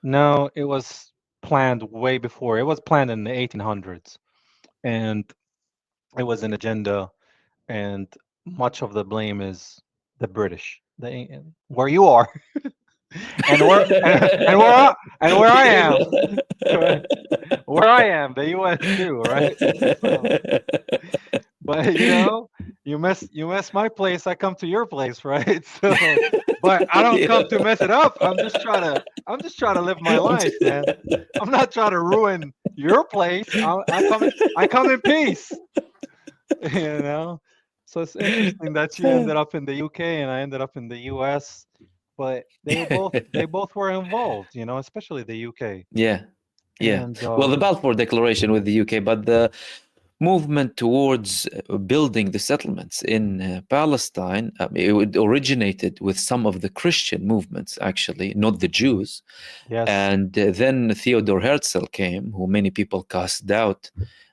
no, it was planned way before. It was planned in the 1800s, and it was an agenda. And much of the blame is the British, where you are, and where I am, where I am, the U.S. too, right? So, but you mess my place, I come to your place, right? So, but I don't come
Yeah.
to mess it up. I'm just trying to live my life, man. I'm not trying to ruin your place. I come in peace, you know. So it's interesting that you ended up in the UK and I ended up in the US, but they both were involved, especially the UK.
Yeah. Yeah.
And
Well, the Balfour Declaration with the UK, but the movement towards building the settlements in Palestine, it originated with some of the Christian movements, actually, not the Jews.
yes.
And then Theodor Herzl came, who many people cast doubt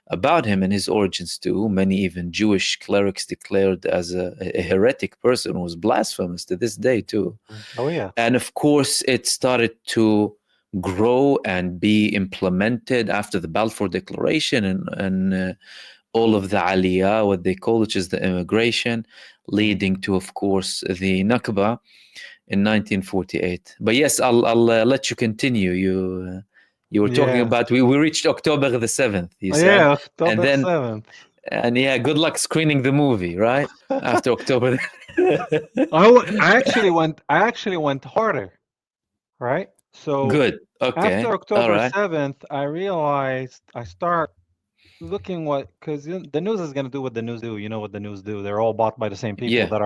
about him and his origins too. Many even Jewish clerics declared as a heretic person who was blasphemous to this day too.
Oh yeah.
And of course, it started to grow and be implemented after the Balfour Declaration and all of the Aliyah, what they call, which is the immigration,
Mhm.
leading to, of course, the Nakba in 1948. But yes, I'll let you continue. You were talking
Yeah.
about we reached October the 7th, you said,
Yeah,
and
October
then
7th.
and yeah, good luck screening the movie, right? After October.
I actually went harder, right? So
Good.
after
Okay. All
October
right.
7th, I realized I start looking what because the news is going to do what the news do. You know what the news do? They're all bought by the same people
Yeah.
that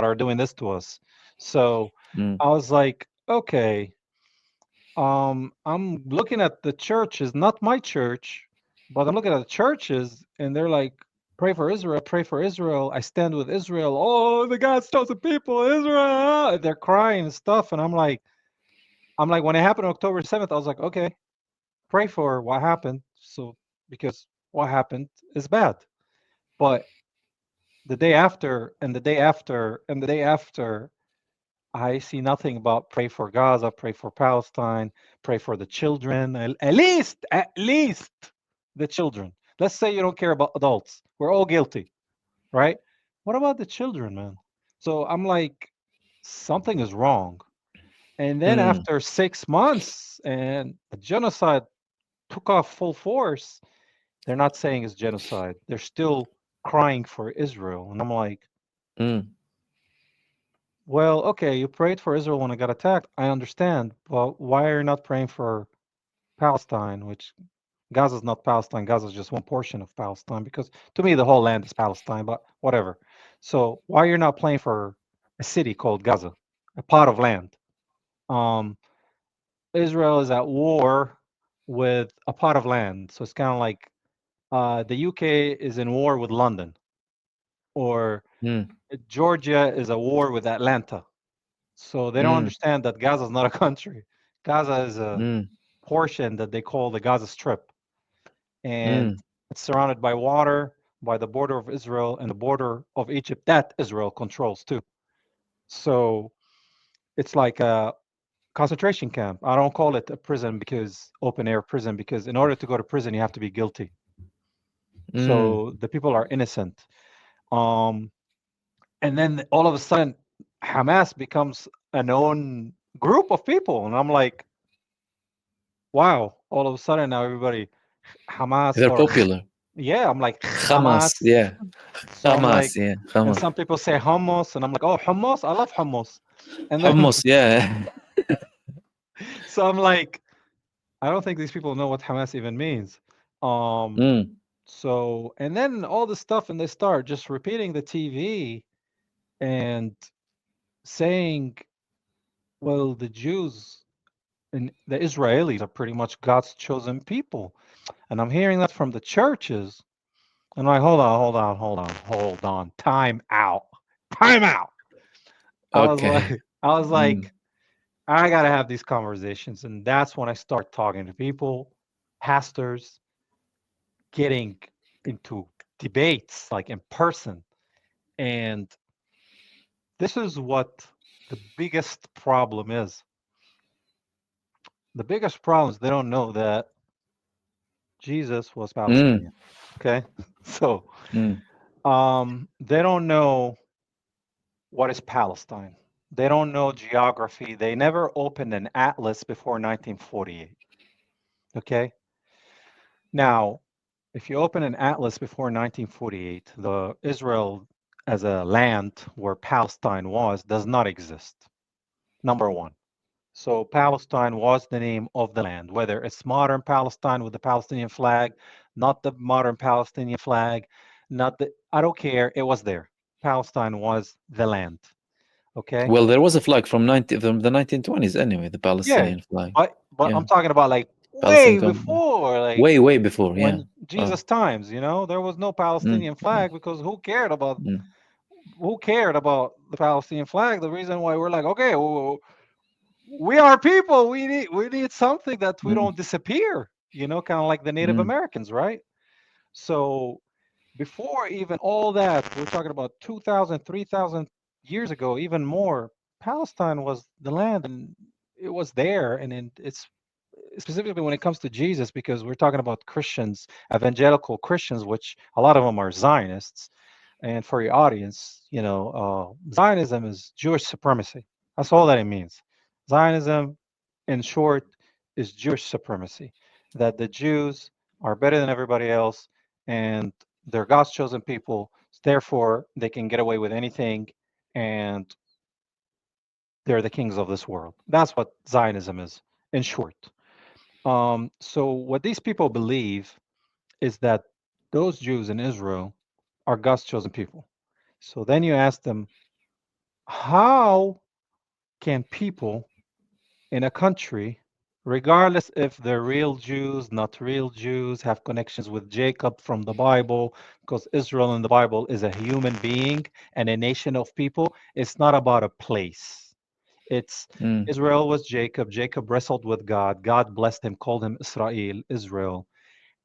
are doing this to us. So
Mm.
I was like, okay, I'm looking at the churches, not my church, but I'm looking at the churches, and they're like, pray for Israel, pray for Israel. I stand with Israel. Oh, the God's chosen people, Israel. They're crying and stuff, and I'm like, when it happened on October 7th, I was like, okay, pray for what happened. So because what happened is bad. But the day after, and the day after, and the day after, I see nothing about pray for Gaza, pray for Palestine, pray for the children, at least the children. Let's say you don't care about adults. We're all guilty, right? What about the children, man? So I'm like, something is wrong. And then
Mm.
after 6 months and a genocide took off full force, they're not saying it's genocide. They're still crying for Israel. And I'm like,
mm,
well, okay, you prayed for Israel when it got attacked. I understand. But why are you not praying for Palestine, which Gaza is not Palestine. Gaza is just one portion of Palestine because to me the whole land is Palestine, but whatever. So why you're not praying for a city called Gaza, a plot of land? Um, Israel is at war with a plot of land, so it's kind of like the UK is in war with London, or
mm,
Georgia is at war with Atlanta. So they don't
mm,
understand that Gaza is not a country. Gaza is a
mm,
portion that they call the Gaza Strip, and
mm,
it's surrounded by water, by the border of Israel and the border of Egypt that Israel controls too. So it's like a concentration camp. I don't call it a prison because open air prison, because in order to go to prison you have to be guilty.
mm.
So the people are innocent. Um, and then all of a sudden, Hamas becomes a known group of people, and I'm like, wow! All of a sudden now everybody Hamas
They're
or
popular.
yeah, I'm like
Hamas,
Hamas.
yeah.
So I'm
Hamas,
like,
yeah.
and
Hamas.
some people say hummus, and I'm like, oh, hummus, I love hummus. And then,
Hummus, yeah.
so I'm like, I don't think these people know what Hamas even means. Um,
Mm,
so, and then all this stuff, and they start just repeating the TV and saying, well, the Jews and the Israelis are pretty much God's chosen people. And I'm hearing that from the churches. And I'm like, hold on, time out, time out. I was
okay.
like, I was
Mm,
like, I gotta have these conversations, and that's when I start talking to people, pastors, getting into debates like in person. And this is what the biggest problem is. The biggest problem is they don't know that Jesus was
mm,
Palestinian. Okay, so
mm.
they don't know what is Palestine. They don't know geography. They never opened an atlas before 1948. Okay, now if you open an atlas before 1948, the Israel as a land where Palestine was does not exist. Number one. So Palestine was the name of the land, whether it's modern Palestine with the Palestinian flag, not the modern Palestinian flag, not the, I don't care. It was there. Palestine was the land. Okay.
Well, there was a flag from the 1920s anyway, the
Yeah.
Palestinian flag.
But
Yeah.
I'm talking about like
Palestine
way
come, yeah.
before, like
Way, way before, yeah.
when
Oh,
Jesus times, there was no
mm,
Palestinian
mm,
flag because
mm,
who cared about the Palestinian flag? The reason why we're like, okay, well, we are people. We need something that we
mm,
don't disappear. Kind of like the Native
mm,
Americans, right? So before even all that, we're talking about 2,000, 3,000 years ago, even more. Palestine was the land, and it was there, and it's specifically when it comes to Jesus, because we're talking about Christians, evangelical Christians, which a lot of them are Zionists. And for your audience, Zionism is Jewish supremacy. That's all that it means. Zionism, in short, is Jewish supremacy. That the Jews are better than everybody else, and they're God's chosen people. Therefore, they can get away with anything, and they're the kings of this world. That's what Zionism is, in short. So what these people believe is that those Jews in Israel are God's chosen people. So then you ask them, how can people in a country, regardless if they're real Jews, not real Jews, have connections with Jacob from the Bible, because Israel in the Bible is a human being and a nation of people. It's not about a place. It's
mm,
Israel was Jacob. Jacob wrestled with God. God blessed him, called him Israel, Israel.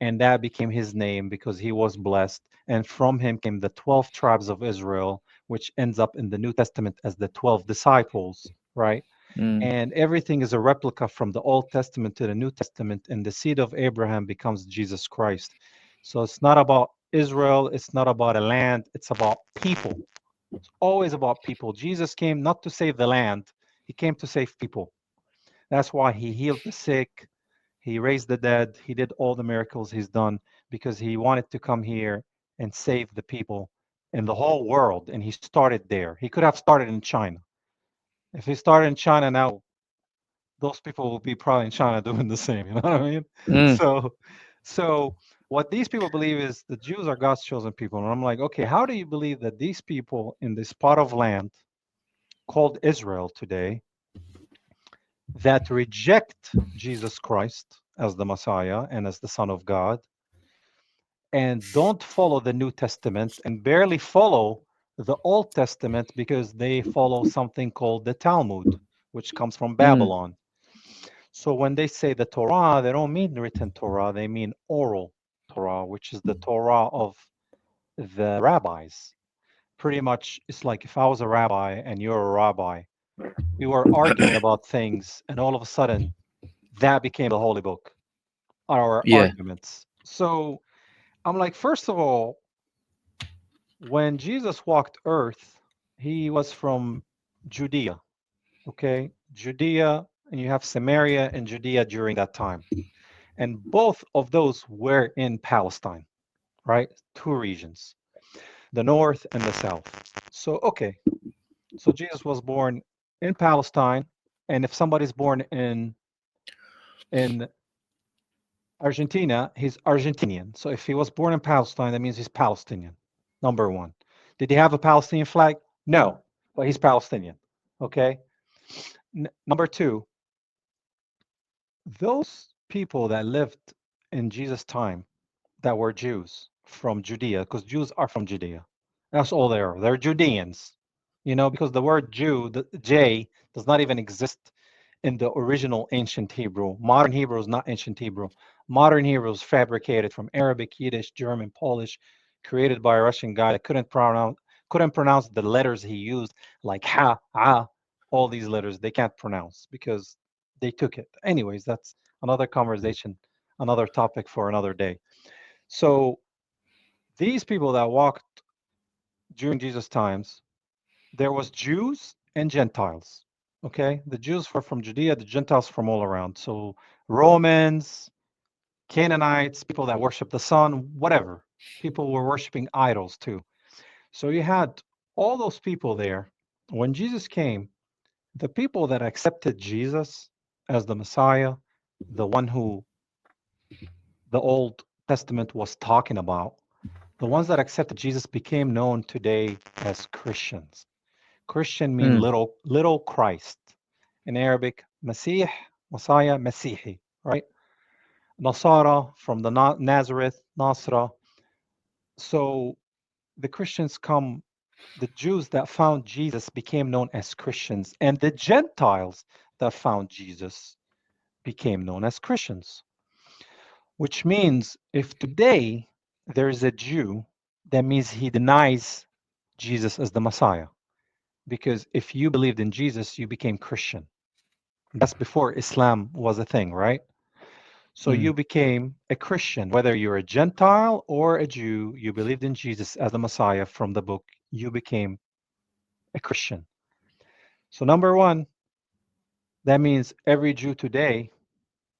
And that became his name because he was blessed. And from him came the 12 tribes of Israel, which ends up in the New Testament as the 12 disciples, right?
mm,
And everything is a replica from the Old Testament to the New Testament, and the seed of Abraham becomes Jesus Christ. So it's not about Israel, it's not about a land, it's about people. It's always about people. Jesus came not to save the land, he came to save people. That's why he healed the sick, He raised the dead. He did all the miracles he's done because he wanted to come here and save the people in the whole world. And he started there. He could have started in China. If he started in China now, those people will be probably in China doing the same. You know what I mean?
Mm.
So, so what these people believe is the Jews are God's chosen people. And I'm like, okay, how do you believe that these people in this pot of land called Israel today that reject Jesus Christ as the Messiah and as the Son of God and don't follow the New Testament and barely follow the Old Testament because they follow something called the Talmud, which comes from
Mm.
Babylon. So when they say the Torah, they don't mean written Torah, they mean oral Torah, which is the Torah of the rabbis. Pretty much, it's like if I was a rabbi and you're a rabbi, we were arguing about things, and all of a sudden, that became the holy book, our
Yeah.
arguments. So I'm like, first of all, when Jesus walked earth, he was from Judea, okay? Judea, and you have Samaria and Judea during that time. And both of those were in Palestine, right? Two regions, the north and the south. So, okay, so Jesus was born in Palestine, and if somebody's born in Argentina, he's Argentinian. So if he was born in Palestine, that means he's Palestinian. Number one. Did he have a Palestinian flag? No, but he's Palestinian. Okay. Number two, those people that lived in Jesus' time that were Jews from Judea, because Jews are from Judea. That's all they are. They're Judeans, because the word Jew, the J, does not even exist in the original ancient Hebrew. Modern Hebrew is not ancient Hebrew. Modern Hebrew is fabricated from Arabic, Yiddish, German, Polish, created by a Russian guy that couldn't pronounce the letters he used, like ha, ah, all these letters they can't pronounce because they took it. Anyways, that's another conversation, another topic for another day. So these people that walked during Jesus' times, there was Jews and Gentiles. Okay, the Jews were from Judea, the Gentiles from all around. So Romans, Canaanites, people that worship the sun, whatever. People were worshiping idols too. So you had all those people there. When Jesus came, the people that accepted Jesus as the Messiah, the one who the Old Testament was talking about, the ones that accepted Jesus became known today as Christians. Christian mean
Mm.
little Christ. In Arabic, Masih, Messiah, Masihi, right? Nasara from the Nazareth, Nasra. So the Christians come, the Jews that found Jesus became known as Christians, and the Gentiles that found Jesus became known as Christians. Which means if today there is a Jew, that means he denies Jesus as the Messiah. Because if you believed in Jesus, you became Christian. That's before Islam was a thing, right? So
Mm.
you became a Christian, whether you're a Gentile or a Jew, you believed in Jesus as the Messiah from the book, you became a Christian. So, number one, that means every Jew today,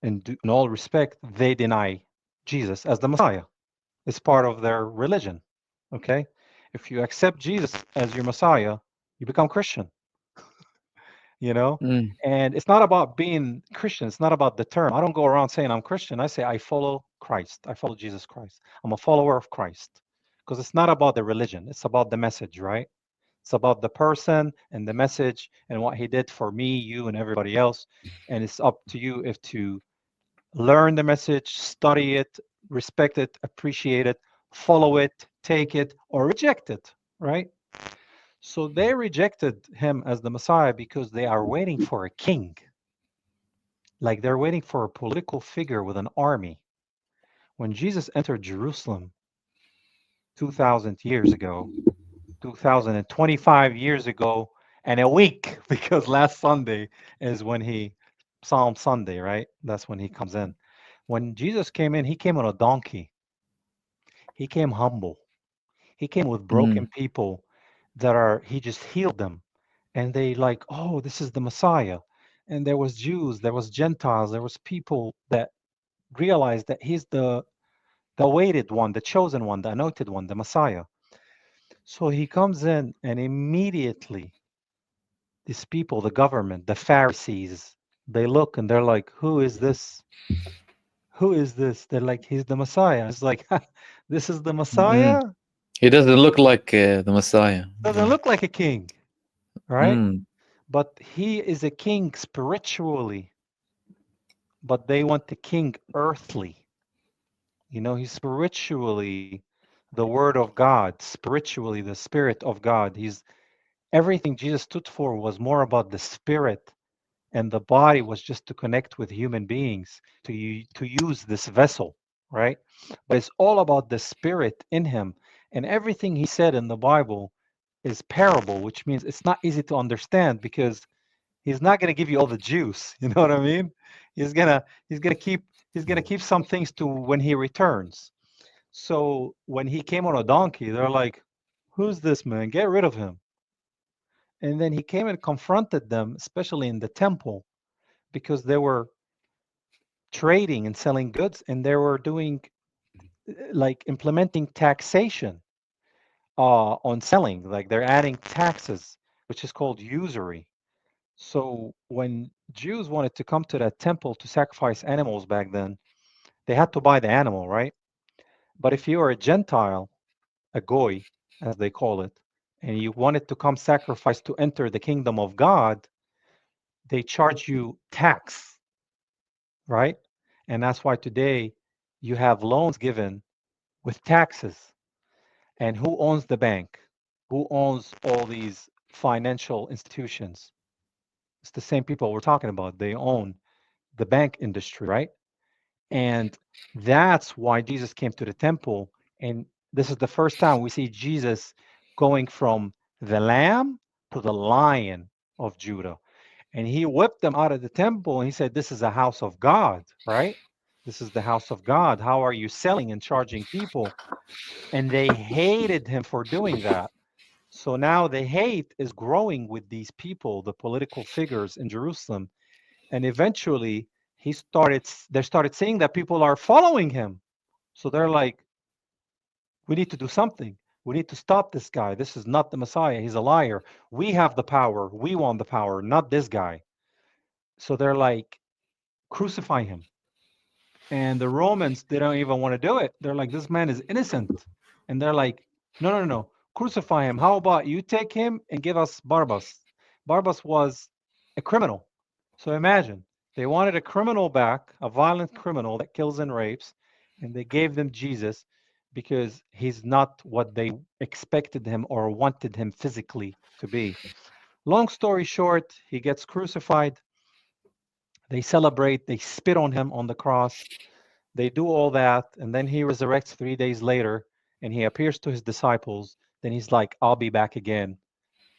in all respect, they deny Jesus as the Messiah. It's part of their religion. Okay? If you accept Jesus as your Messiah, you become Christian. you know
Mm.
and it's not about being Christian. It's not about the term. I don't go around saying I'm Christian. I say I follow Christ. I follow Jesus Christ. I'm a follower of Christ, because it's not about the religion. It's about the message, right? It's about the person and the message and what he did for me, you, and everybody else. And it's up to you if to learn the message, study it, respect it, appreciate it, follow it, take it, or reject it, right? So they rejected him as the Messiah because they are waiting for a king. Like they're waiting for a political figure with an army. When Jesus entered Jerusalem 2,000 years ago, 2,025 years ago, and a week, because last Sunday is when Psalm Sunday, right? That's when he comes in. When Jesus came in, he came on a donkey. He came humble. He came with broken
Mm.
people he just healed them. And they like, oh, this is the Messiah. And there was Jews, there was Gentiles, there was people that realize that he's the awaited one, the chosen one, the anointed one, the Messiah. So he comes in, and immediately these people, the government, the Pharisees, they look and they're like, "Who is this? Who is this?" They're like, "He's the Messiah." It's like, "This is the
Mm.
Messiah?"
He doesn't look like the Messiah.
Doesn't
Yeah.
look like a king, right?
Mm.
But he is a king spiritually, but they want the king earthly. He's spiritually the word of God, spiritually the spirit of God. He's everything Jesus stood for was more about the spirit, and the body was just to connect with human beings, to use this vessel, right? But it's all about the spirit in him. And everything he said in the Bible is parable, which means it's not easy to understand because he's not going to give you all the juice. You know what I mean? He's going to keep some things to when he returns. So when he came on a donkey, they're like, "Who's this man? Get rid of him." And then he came and confronted them, especially in the temple, because they were trading and selling goods, and they were doing like implementing taxation on selling. Like they're adding taxes, which is called usury. So when Jews wanted to come to that temple to sacrifice animals back then, they had to buy the animal, right? But if you are a Gentile, a goy, as they call it, and you wanted to come sacrifice to enter the kingdom of God, they charge you tax, right? And that's why today you have loans given with taxes. And who owns the bank? Who owns all these financial institutions? It's the same people we're talking about. They own the bank industry, right? And that's why Jesus came to the temple. And this is the first time we see Jesus going from the lamb to the lion of Judah. And he whipped them out of the temple and he said, "This is a house of God," right? This is the house of God. How are you selling and charging people? And they hated him for doing that. So now the hate is growing with these people, the political figures in Jerusalem. And eventually they started seeing that people are following him. So they're like, "We need to do something. We need to stop this guy. This is not the Messiah. He's a liar. We have the power. We want the power, not this guy." So they're like, "Crucify him." And the Romans, they don't even want to do it. They're like, "This man is innocent." And they're like, "No, no, no, crucify him. How about you take him and give us Barabbas?" Barabbas was a criminal. So imagine, they wanted a criminal back, a violent criminal that kills and rapes, and they gave them Jesus because he's not what they expected him or wanted him physically to be. Long story short, he gets crucified. They celebrate, they spit on him on the cross. They do all that, and then he resurrects 3 days later, and he appears to his disciples. Then he's like, "I'll be back again,"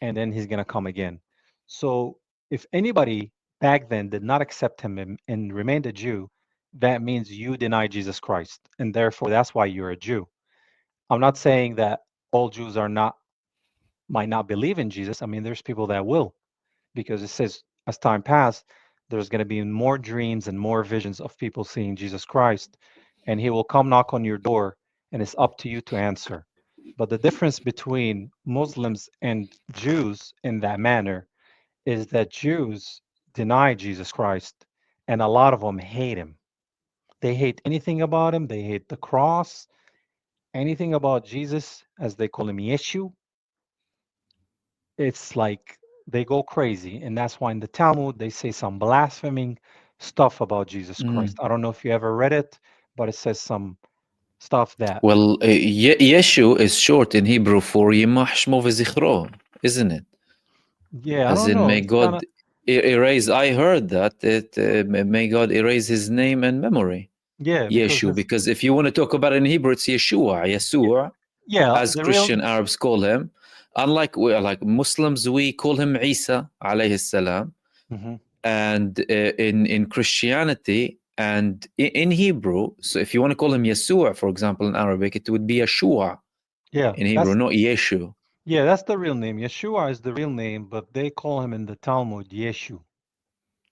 and then he's gonna come again. So if anybody back then did not accept him and remained a Jew, that means you deny Jesus Christ, and therefore that's why you're a Jew. I'm not saying that all Jews are not might not believe in Jesus. I mean, there's people that will, because it says as time passed, there's going to be more dreams and more visions of people seeing Jesus Christ, and he will come knock on your door, and it's up to you to answer. But the difference between Muslims and Jews in that manner is that Jews deny Jesus Christ, and a lot of them hate him. They hate anything about him, they hate the cross, anything about Jesus, as they call him, Yeshu. It's like they go crazy. And that's why in the Talmud they say some blaspheming stuff about Jesus Christ.
Mm.
I don't know if you ever read it, but it says some stuff that,
Well, Yeshu is short in Hebrew for Yimah Shmo V'zichro, isn't it?
yeah, I
As
don't
in,
know.
may
It's kind
God
of,
erase. I heard that may God erase His name and memory.
yeah, because
Yeshu,
his,
because if you want to talk about it in Hebrew, it's Yeshua, Yesua,
yeah,
as
the real,
Christian Arabs call him. Unlike like Muslims, we call him Isa alayhi salam,
hmm
and in Christianity and in Hebrew. So if you want to call him Yeshua, for example, in Arabic, it would be Yeshua
yeah,
in Hebrew, not Yeshu.
that's the real name. Yeshua is the real name, but they call him in the Talmud Yeshu,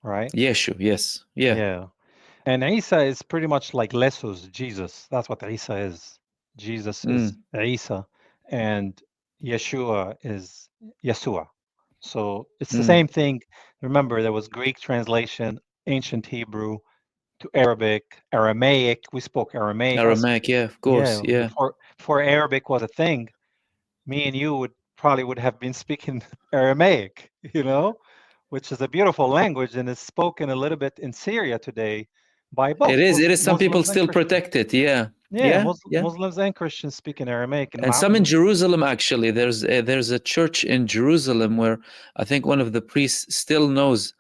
right?
Yeshu, yes, yeah.
Yeah. And Isa is pretty much like Lesus, Jesus. That's what Isa is. Jesus is
Mm,
Isa, and Yeshua is Yeshua. So it's the
mm.
same thing. Remember, there was Greek translation, ancient Hebrew to Arabic, Aramaic. We spoke Aramaic.
Aramaic, yeah, of course,
Yeah,
yeah.
before Arabic was a thing, me and you would probably would have been speaking Aramaic, which is a beautiful language and is spoken a little bit in Syria today by both
It is. Some people
Muslims and
still
Christians.
protect it, yeah,
Yeah,
yeah, yeah.
Muslims and Christians speak in Aramaic, and
And some in Jerusalem, actually. There's a church in Jerusalem where I think one of the priests still knows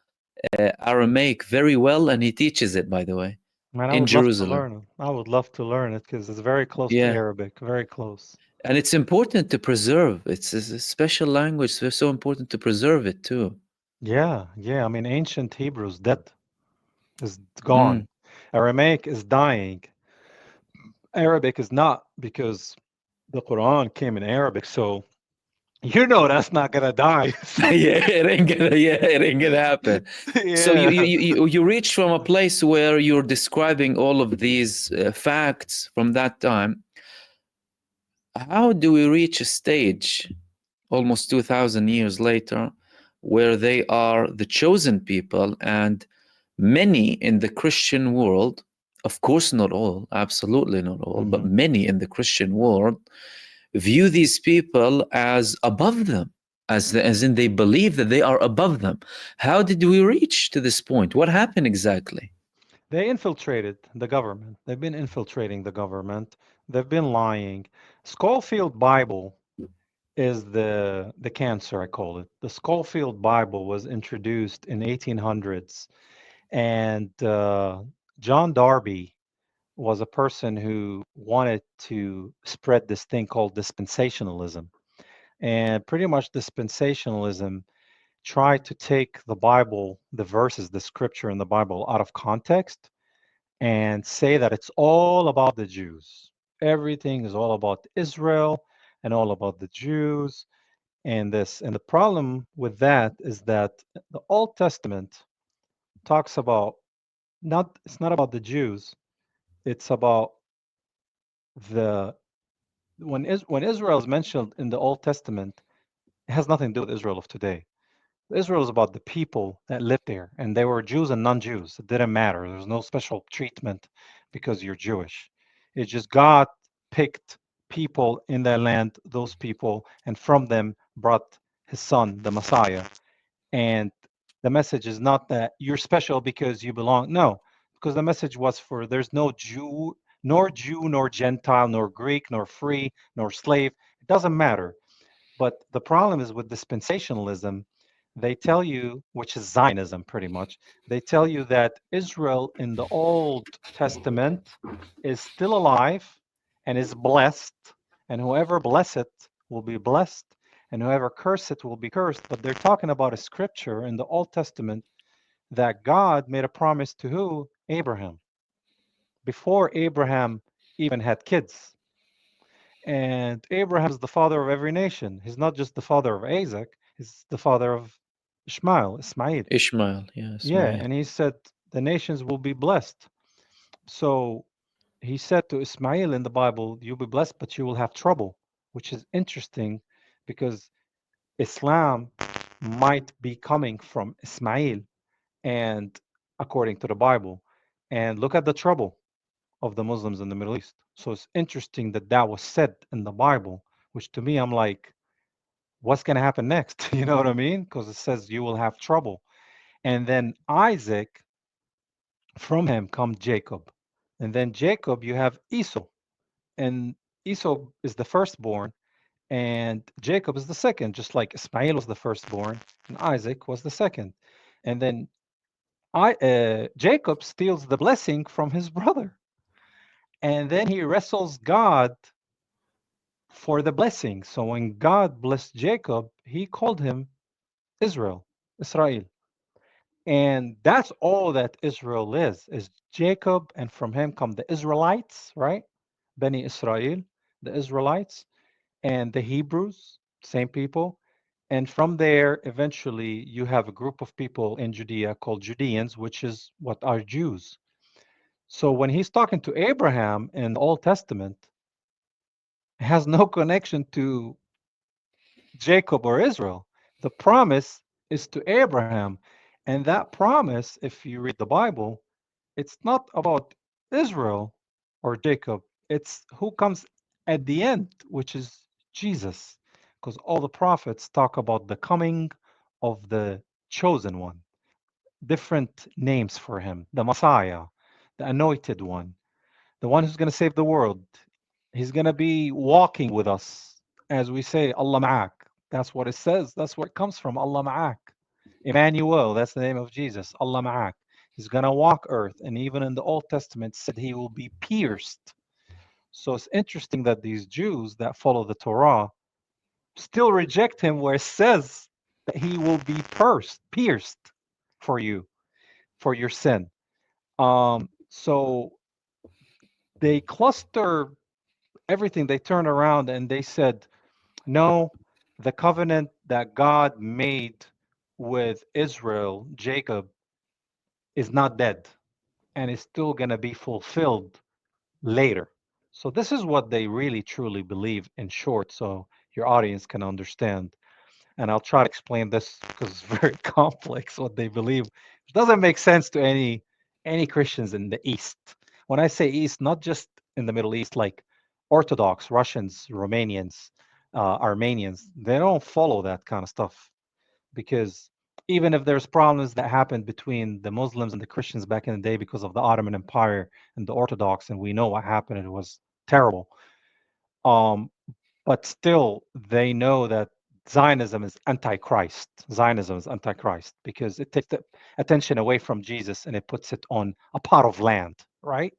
Aramaic very well, and he teaches it, by the way,
man, I
in
would love to
Jerusalem.
learn it. I would love to learn it because it's very close to
Yeah.
Arabic, very close.
And it's important to preserve. It's a special language, so it's so important to preserve it too.
Yeah, yeah. I mean, ancient Hebrew is dead, is
Mm.
gone. Aramaic is dying. Arabic is not because the Quran came in Arabic, so that's not gonna die. So,
Yeah, it ain't gonna happen. So
yeah.
you reach from a place where you're describing all of these facts from that time. How do we reach a stage almost 2000 years later where they are the chosen people, and many in the Christian world, of course not all, absolutely not all, but
hmm
many in the Christian world view these people as above them, as in they believe that they are above them? How did we reach to this point? What happened exactly?
They infiltrated the government. They've been infiltrating the government. They've been lying. Schofield Bible is the cancer, I call it. The Schofield Bible was introduced in 1800s, and John Darby was a person who wanted to spread this thing called dispensationalism. And pretty much dispensationalism tried to take the Bible, the verses, the scripture in the Bible out of context and say that it's all about the Jews. Everything is all about Israel and all about the Jews and this. And the problem with that is that the Old Testament talks about it's not about the Jews, it's about the when Israel is mentioned in the Old Testament, it has nothing to do with Israel of today. Israel is about the people that lived there, and they were Jews and non-Jews. It didn't matter. There was no special treatment because you're Jewish. It's just God picked people in their land, those people, and from them brought his son, the Messiah. And the message is not that you're special because you belong. No, because the message was for there's no Jew, nor Gentile, nor Greek, nor free, nor slave. It doesn't matter. But the problem is with dispensationalism, they tell you, which is Zionism pretty much, they tell you that Israel in the Old Testament is still alive and is blessed, and whoever bless it will be blessed, and whoever curse it will be cursed. But they're talking about a scripture in the Old Testament that God made a promise to who? Abraham, before Abraham even had kids. And Abraham is the father of every nation. He's not just the father of Isaac, he's the father of Ismail.
Ishmael, yeah,
Yeah,
Ismail.
and he said the nations will be blessed. So he said to Ismail in the Bible, you'll be blessed, but you will have trouble, which is interesting because Islam might be coming from Ismail and according to the Bible. And look at the trouble of the Muslims in the Middle East. So it's interesting that that was said in the Bible, which to me, I'm like, what's going to happen next? You know what I mean? Because it says you will have trouble. And then Isaac, from him comes Jacob. And then Jacob, you have Esau. And Esau is the firstborn, and Jacob is the second, just like Ismail was the firstborn, and Isaac was the second. And then Jacob steals the blessing from his brother. And then he wrestles God for the blessing. So when God blessed Jacob, he called him Israel, Israel. And that's all that Israel is Jacob, and from him come the Israelites, right? Beni Israel, the Israelites, and the Hebrews, same people. And from there, eventually, you have a group of people in Judea called Judeans, which is what are Jews. So when he's talking to Abraham in the Old Testament, it has no connection to Jacob or Israel. The promise is to Abraham. And that promise, if you read the Bible, it's not about Israel or Jacob. It's who comes at the end, which is Jesus. Because all the prophets talk about the coming of the chosen one, different names for him: the Messiah, the anointed one, the one who's going to save the world. He's going to be walking with us. As we say, Allah ma'ak. That's what it says. That's where it comes from. Allah ma'ak. Emmanuel, that's the name of Jesus. Allah ma'ak. He's going to walk earth. And even in the Old Testament, said he will be pierced. So it's interesting that these Jews that follow the Torah still reject him, where it says that he will be pierced for you, for your sin. So they cluster everything. They turn around and they said, no, the covenant that God made with Israel, Jacob, is not dead and is still going to be fulfilled later. So, this is what they really truly believe in short, so your audience can understand. And I'll try to explain this because it's very complex what they believe. It doesn't make sense to any Christians in the East. When I say East, not just in the Middle East, like Orthodox Russians, Romanians, Armenians, they don't follow that kind of stuff, because even if there's problems that happened between the Muslims and the Christians back in the day because of the Ottoman Empire and the Orthodox, and we know what happened, it was terrible. Um, but still they know that Zionism is antichrist. Zionism is antichrist because it takes the attention away from Jesus and it puts it on a pot of land, right?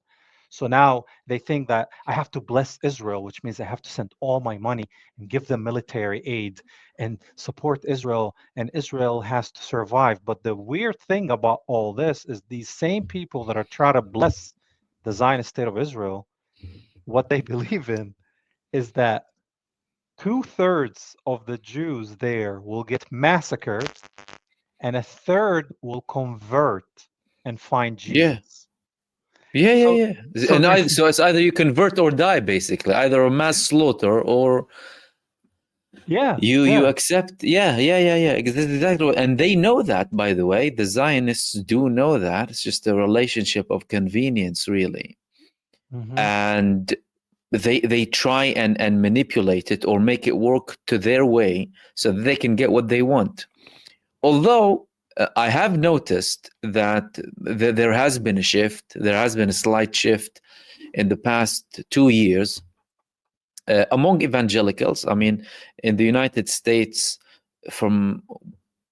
So now they think that I have to bless Israel, which means I have to send all my money and give them military aid and support Israel, and Israel has to survive. But the weird thing about all this is these same people that are trying to bless the Zionist state of Israel, what they believe in is that two-thirds of the Jews there will get massacred, and a third will convert and find
Yeah.
Jesus.
Yeah, yeah,
So,
yeah.
so
And
there's
so it's either you convert or die, basically, either a mass slaughter or
yeah,
you
yeah,
accept. Yeah, yeah, yeah, yeah. Exactly. And they know that, by the way. The Zionists do know that. It's just a relationship of convenience, really.
hmm,
And they try and manipulate it or make it work to their way so that they can get what they want. Although I have noticed that there has been a shift, there has been a slight shift in the past 2 years among evangelicals. I mean, in the United States, from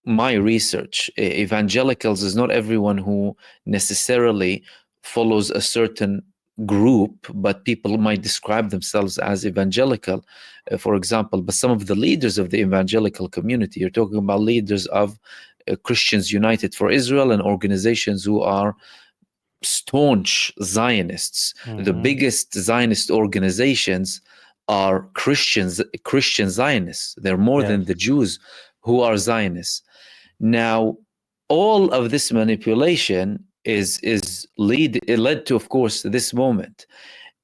my research, evangelicals is not everyone who necessarily follows a certain group, but people might describe themselves as evangelical, for example. But some of the leaders of the evangelical community, you're talking about leaders of Christians United for Israel and organizations who are staunch Zionists. The
hmm,
biggest Zionist organizations are Christian Zionists. They're more
yes,
than the Jews who are Zionists. Now, all of this manipulation is lead it led to, of course, this moment.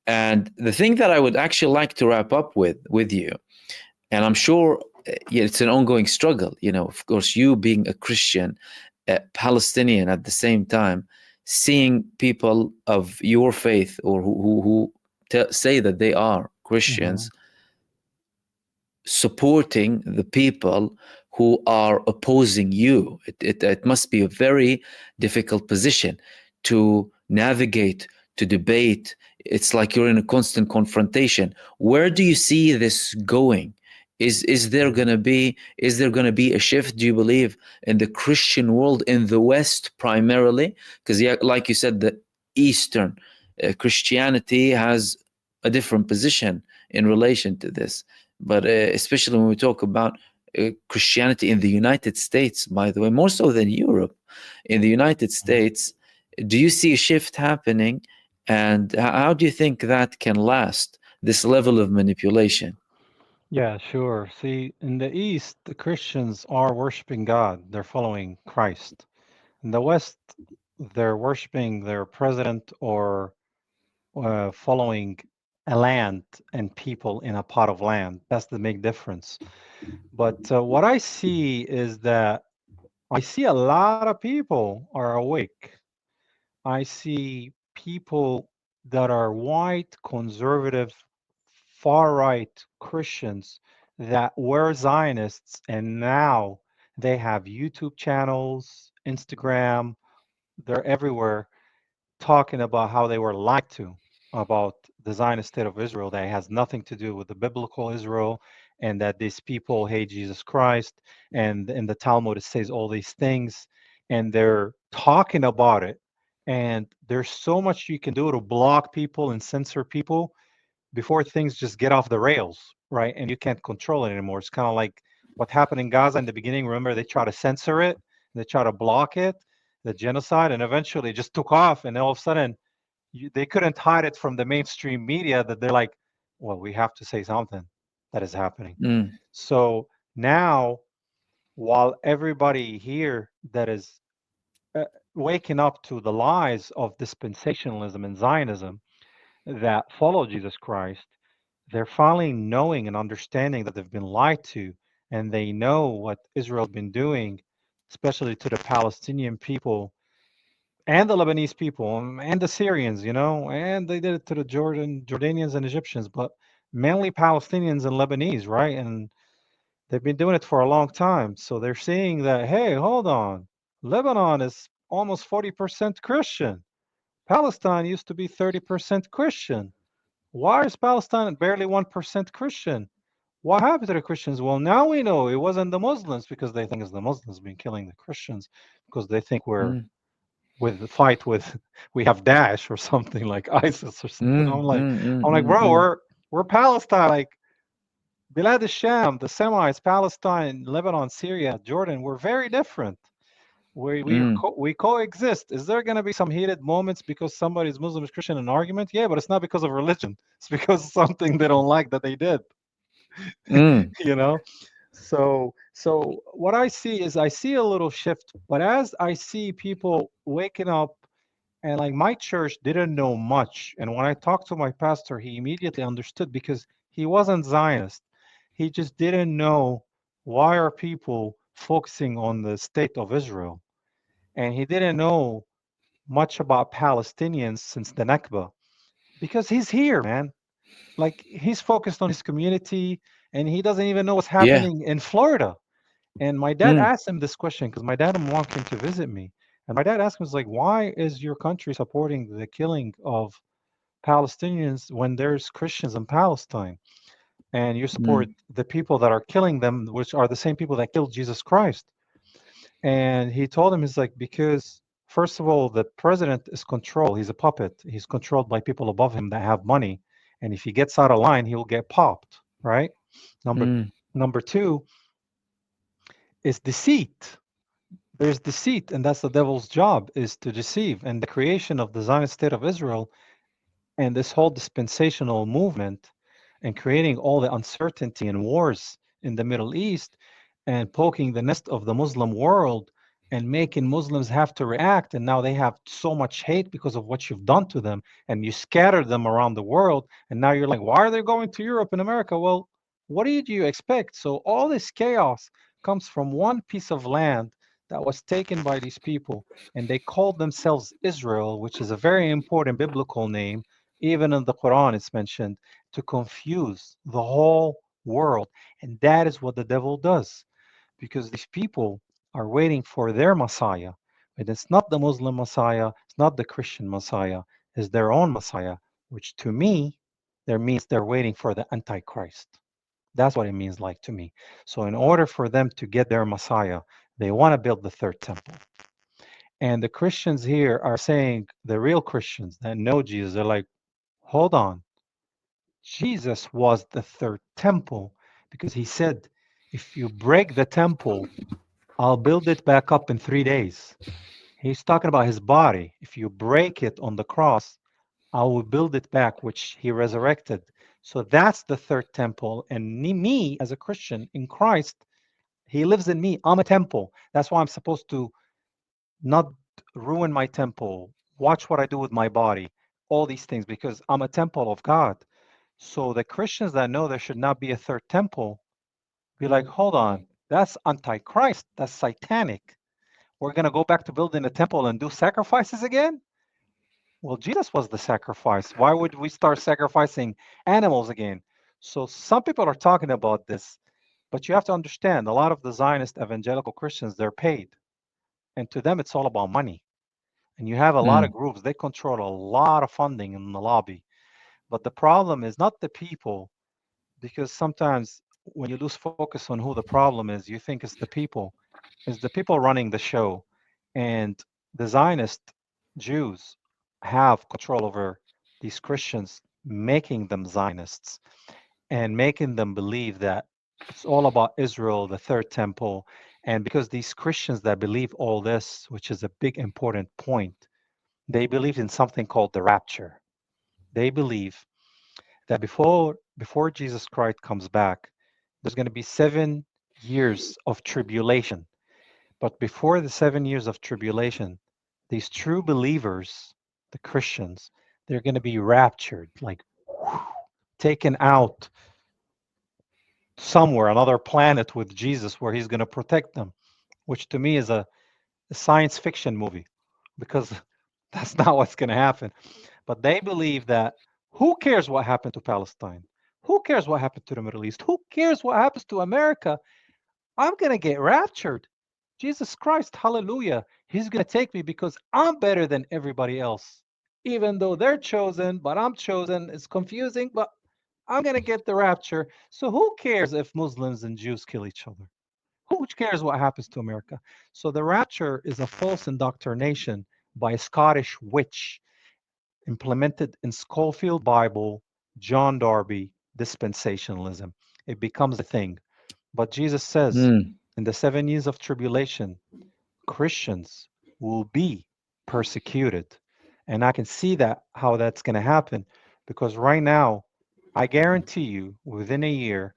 And the thing that I would actually like to wrap up with you, and I'm sure yeah, it's an ongoing struggle. You know, of course, you being a Christian, Palestinian at the same time, seeing people of your faith or who say that they are
hmm,
Christians supporting the people who are opposing you. It must be a very difficult position to navigate, to debate. It's like you're in a constant confrontation. Where do you see this going? Is there gonna be a shift? Do you believe in the Christian world in the West primarily? Because yeah, like you said, the Eastern Christianity has a different position in relation to this, but especially when we talk about Christianity in the United States, by the way, more so than Europe, in the United
hmm.
States, do you see a shift happening? And how do you think that can last, this level of manipulation?
Yeah, sure. See, in the East, the Christians are worshiping God. They're following Christ. In the West, they're worshiping their president or following a land and people in a pot of land. That's the big difference. But what I see is that I see a lot of people are awake. I see people that are white, conservative, far right Christians that were Zionists and now they have YouTube channels, Instagram, they're everywhere talking about how they were lied to about the Zionist state of Israel that has nothing to do with the biblical Israel, and that these people hate Jesus Christ, and in the Talmud it says all these things, and they're talking about it. And there's so much you can do to block people and censor people before things just get off the rails, right? And you can't control it anymore. It's kind of like what happened in Gaza in the beginning. Remember, they try to censor it, they try to block it, the genocide, and eventually it just took off. And all of a sudden, they couldn't hide it from the mainstream media that they're like, well, we have to say something that is happening.
Mm.
So now, while everybody here that is uh, waking up to the lies of dispensationalism and Zionism that follow Jesus Christ, they're finally knowing and understanding that they've been lied to, and they know what Israel's been doing, especially to the Palestinian people and the Lebanese people and the Syrians, and they did it to the Jordanians and Egyptians, but mainly Palestinians and Lebanese, right? And they've been doing it for a long time. So they're seeing that, hey, hold on, Lebanon is almost 40% Christian. Palestine used to be 30% Christian. Why is Palestine barely 1% Christian? What happened to the Christians? Well, now we know it wasn't the Muslims because they think it's the Muslims been killing the Christians because they think we're
Mm.
with the fight with we have Daesh or something like ISIS or something.
Mm.
I'm like,
Mm. Mm.
I'm like,
Mm.
bro,
Mm.
we're Palestine, like Bilad al-Sham, the Semites, Palestine, Lebanon, Syria, Jordan. We're very different.
Mm.
We coexist. Is there going to be some heated moments because somebody's Muslim is Christian in an argument? Yeah, but it's not because of religion. It's because of something they don't like that they did.
Mm.
you know. So what I see is I see a little shift, but as I see people waking up, and like my church didn't know much, and when I talked to my pastor, he immediately understood because he wasn't Zionist. He just didn't know why are people focusing on the state of Israel, and he didn't know much about Palestinians since the Nakba because he's here, man. Like he's focused on his community, and he doesn't even know what's
Yeah.
happening in Florida. And my dad
Mm.
asked him this question because my dad came to visit me. And my dad asked him, was like, why is your country supporting the killing of Palestinians when there's Christians in Palestine? And you support
Mm.
the people that are killing them, which are the same people that killed Jesus Christ. And he told him, he's like, because first of all, the president is controlled. He's a puppet. He's controlled by people above him that have money. And if he gets out of line, he will get popped, right? Number
Mm.
number two is deceit. There's deceit, and that's the devil's job, is to deceive. And the creation of the Zionist state of Israel and this whole dispensational movement and creating all the uncertainty and wars in the Middle East and poking the nest of the Muslim world and making Muslims have to react. And now they have so much hate because of what you've done to them, and you scattered them around the world. And now you're like, why are they going to Europe and America? Well, what did you expect? So all this chaos comes from one piece of land that was taken by these people, and they called themselves Israel, which is a very important biblical name. Even in the Quran, it's mentioned to confuse the whole world. And that is what the devil does because these people are waiting for their Messiah. And it's not the Muslim Messiah, it's not the Christian Messiah, it's their own Messiah, which to me, there means they're waiting for the Antichrist. That's what it means like to me. So in order for them to get their Messiah, they want to build the third temple. And the Christians here are saying, the real Christians that know Jesus, they're like, hold on, Jesus was the third temple because he said, if you break the temple, I'll build it back up in 3 days. He's talking about his body. If you break it on the cross, I will build it back, which he resurrected. So that's the third temple. And me, as a Christian in Christ, he lives in me. I'm a temple. That's why I'm supposed to not ruin my temple, watch what I do with my body, all these things, because I'm a temple of God. So the Christians that know there should not be a third temple be like, hold on, that's antichrist, that's satanic. We're going to go back to building a temple and do sacrifices again? Well, Jesus was the sacrifice. Why would we start sacrificing animals again? So some people are talking about this, but you have to understand a lot of the Zionist evangelical Christians, they're paid. And to them, it's all about money. And you have a lot of
Mm,
groups, they control a lot of funding in the lobby. But the problem is not the people, because sometimes when you lose focus on who the problem is, you think it's the people. It's the people running the show. And the Zionist Jews have control over these Christians, making them Zionists and making them believe that it's all about Israel, the third temple. And because these Christians that believe all this, which is a big important point, they believe in something called the rapture. They believe that before Jesus Christ comes back, there's going to be 7 years of tribulation. But before the 7 years of tribulation, these true believers, the Christians, they're going to be raptured, like taken out somewhere, another planet with Jesus, where he's going to protect them, which to me is a science fiction movie, because that's not what's going to happen. But they believe that who cares what happened to Palestine? Who cares what happened to the Middle East? Who cares what happens to America? I'm going to get raptured. Jesus Christ, hallelujah. He's going to take me because I'm better than everybody else. Even though they're chosen, but I'm chosen. It's confusing, but I'm going to get the rapture. So who cares if Muslims and Jews kill each other? Who cares what happens to America? So the rapture is a false indoctrination by a Scottish witch implemented in Schofield Bible, John Darby, dispensationalism. It becomes a thing. But Jesus says
mm,
in the 7 years of tribulation, Christians will be persecuted. And I can see that how that's going to happen because right now, I guarantee you, within a year,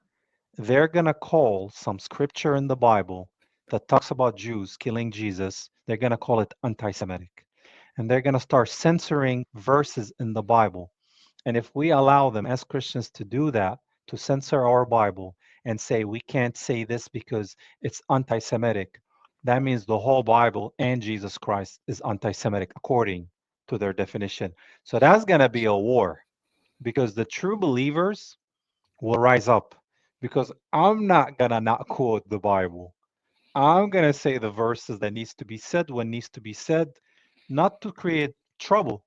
they're going to call some scripture in the Bible that talks about Jews killing Jesus, they're going to call it anti Semitic. And they're going to start censoring verses in the Bible. And if we allow them as Christians to do that, to censor our Bible and say we can't say this because it's anti Semitic, that means the whole Bible and Jesus Christ is anti Semitic according to their definition. So that's going to be a war because the true believers will rise up because I'm not going to not quote the Bible. I'm going to say the verses that needs to be said when needs to be said, not to create trouble,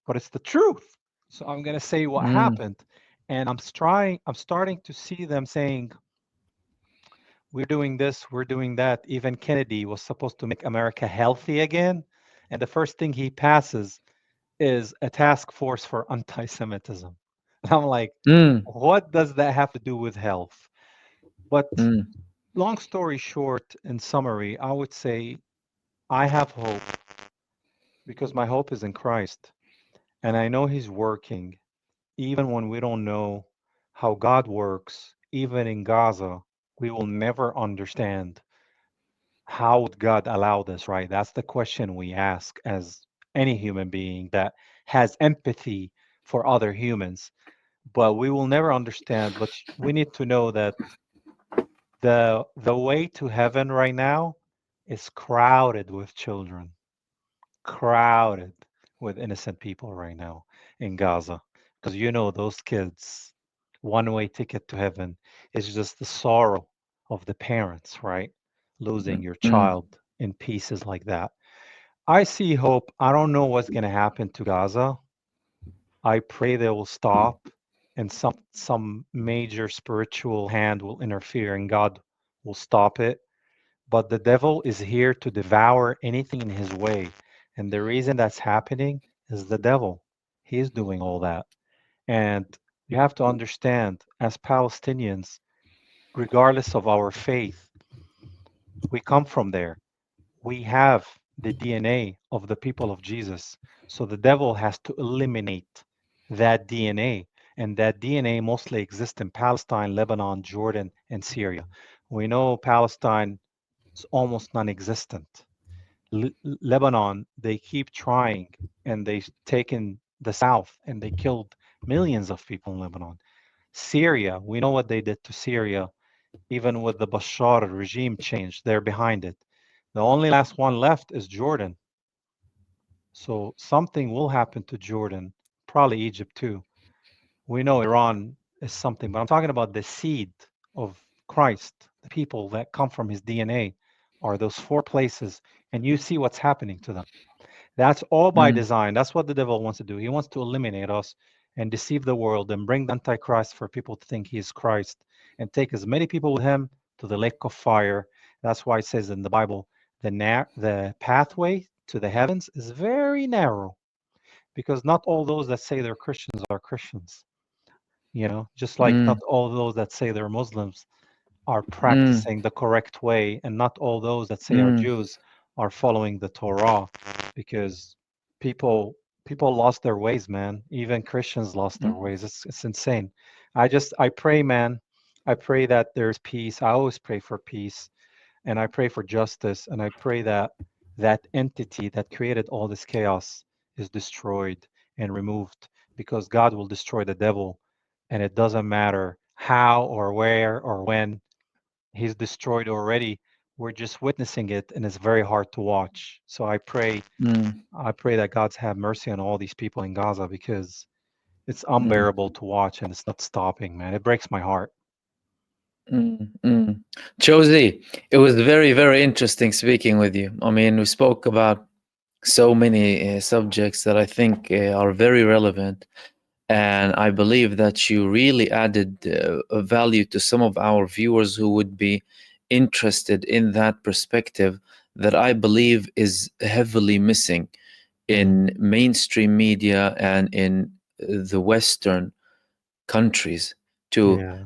but it's the truth. So I'm going to say what
mm,
happened. And I'm starting to see them saying, we're doing this, we're doing that. Even Kennedy was supposed to make America healthy again. And the first thing he passes is a task force for anti Semitism. I'm like,
mm,
what does that have to do with health? But
mm,
long story short, in summary, I would say I have hope because my hope is in Christ. And I know He's working even when we don't know how God works, even in Gaza, we will never understand how would God allow this, right? That's the question we ask as any human being that has empathy for other humans. But we will never understand. But we need to know that the way to heaven right now is crowded with children, crowded with innocent people right now in Gaza. Because you know, those kids, one way ticket to heaven is just the sorrow of the parents, right? Losing your
mm,
child in pieces like that. I see hope. I don't know what's going to happen to Gaza. I pray they will stop and some major spiritual hand will interfere and God will stop it. But the devil is here to devour anything in his way. And the reason that's happening is the devil. He's doing all that. And you have to understand, as Palestinians, regardless of our faith, we come from there. We have the DNA of the people of Jesus. So the devil has to eliminate that DNA. And that DNA mostly exists in Palestine, Lebanon, Jordan, and Syria. We know Palestine is almost non existent. Lebanon, they keep trying, and they've taken the south, and they killed millions of people in Lebanon. Syria, we know what they did to Syria. Even with the Bashar regime change, they're behind it. The only last one left is Jordan. So something will happen to Jordan, probably Egypt too. We know Iran is something, but I'm talking about the seed of Christ, the people that come from his DNA, are those four places, and you see what's happening to them. That's all by
mm,
design. That's what the devil wants to do. He wants to eliminate us and deceive the world and bring the Antichrist for people to think he is Christ and take as many people with him to the lake of fire. That's why it says in the Bible, the pathway to the heavens is very narrow, because not all those that say they're Christians are Christians. Just like not
mm,
all those that say they're Muslims are
mm,
practicing the correct way, and not all those that say are
mm,
Jews are following the Torah, because people people lost their ways, man. Even Christians lost their
mm,
ways. It's insane. I pray, man. I pray that there's peace. I always pray for peace, and I pray for justice, and I pray that that entity that created all this chaos is destroyed and removed, because God will destroy the devil, and it doesn't matter how or where or when. He's destroyed already. We're just witnessing it, and it's very hard to watch. So
mm,
I pray that God's have mercy on all these people in Gaza, because it's
mm,
unbearable to watch, and it's not stopping, man. It breaks my heart.
mm. Chozy, it was very, very interesting speaking with you. I mean, we spoke about so many subjects that I think are very relevant. And I believe that you really added a value to some of our viewers who would be interested in that perspective that I believe is heavily missing
Mm,
in mainstream media and in the Western countries to
yeah.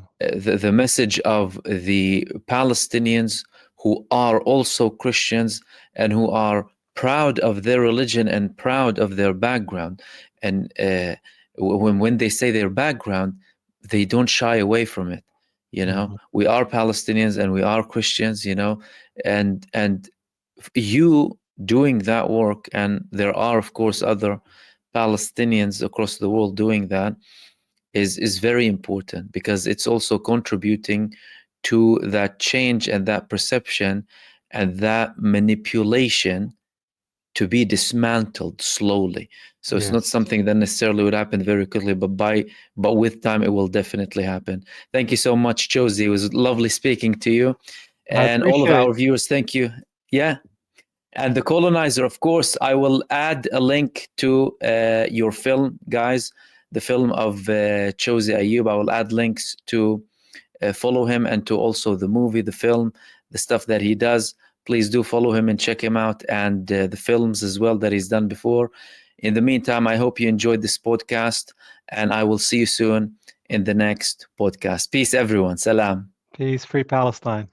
the message of the Palestinians who are also Christians and who are proud of their religion and proud of their background. And when they say their background, they don't shy away from it. You know,
Mhm,
we are Palestinians and we are Christians. You know, and you doing that work, and there are of course other Palestinians across the world doing that is very important because it's also contributing to that change and that perception and that manipulation to be dismantled slowly. So it's not
yes.
something that necessarily would happen very quickly, but with time it will definitely happen. Thank you so much, Josie. It was lovely speaking to you.
I
And all of
appreciate.
our viewers, thank you. Yeah. And the colonizer, of course, I will add a link to your film, guys, the film of Chozy Aiyub. I will add links to follow him and to also the movie, the film, the stuff that he does. Please do follow him and check him out, and the films as well that he's done before. In the meantime, I hope you enjoyed this podcast, and I will see you soon in the next podcast. Peace, everyone. Salam.
Peace, free Palestine.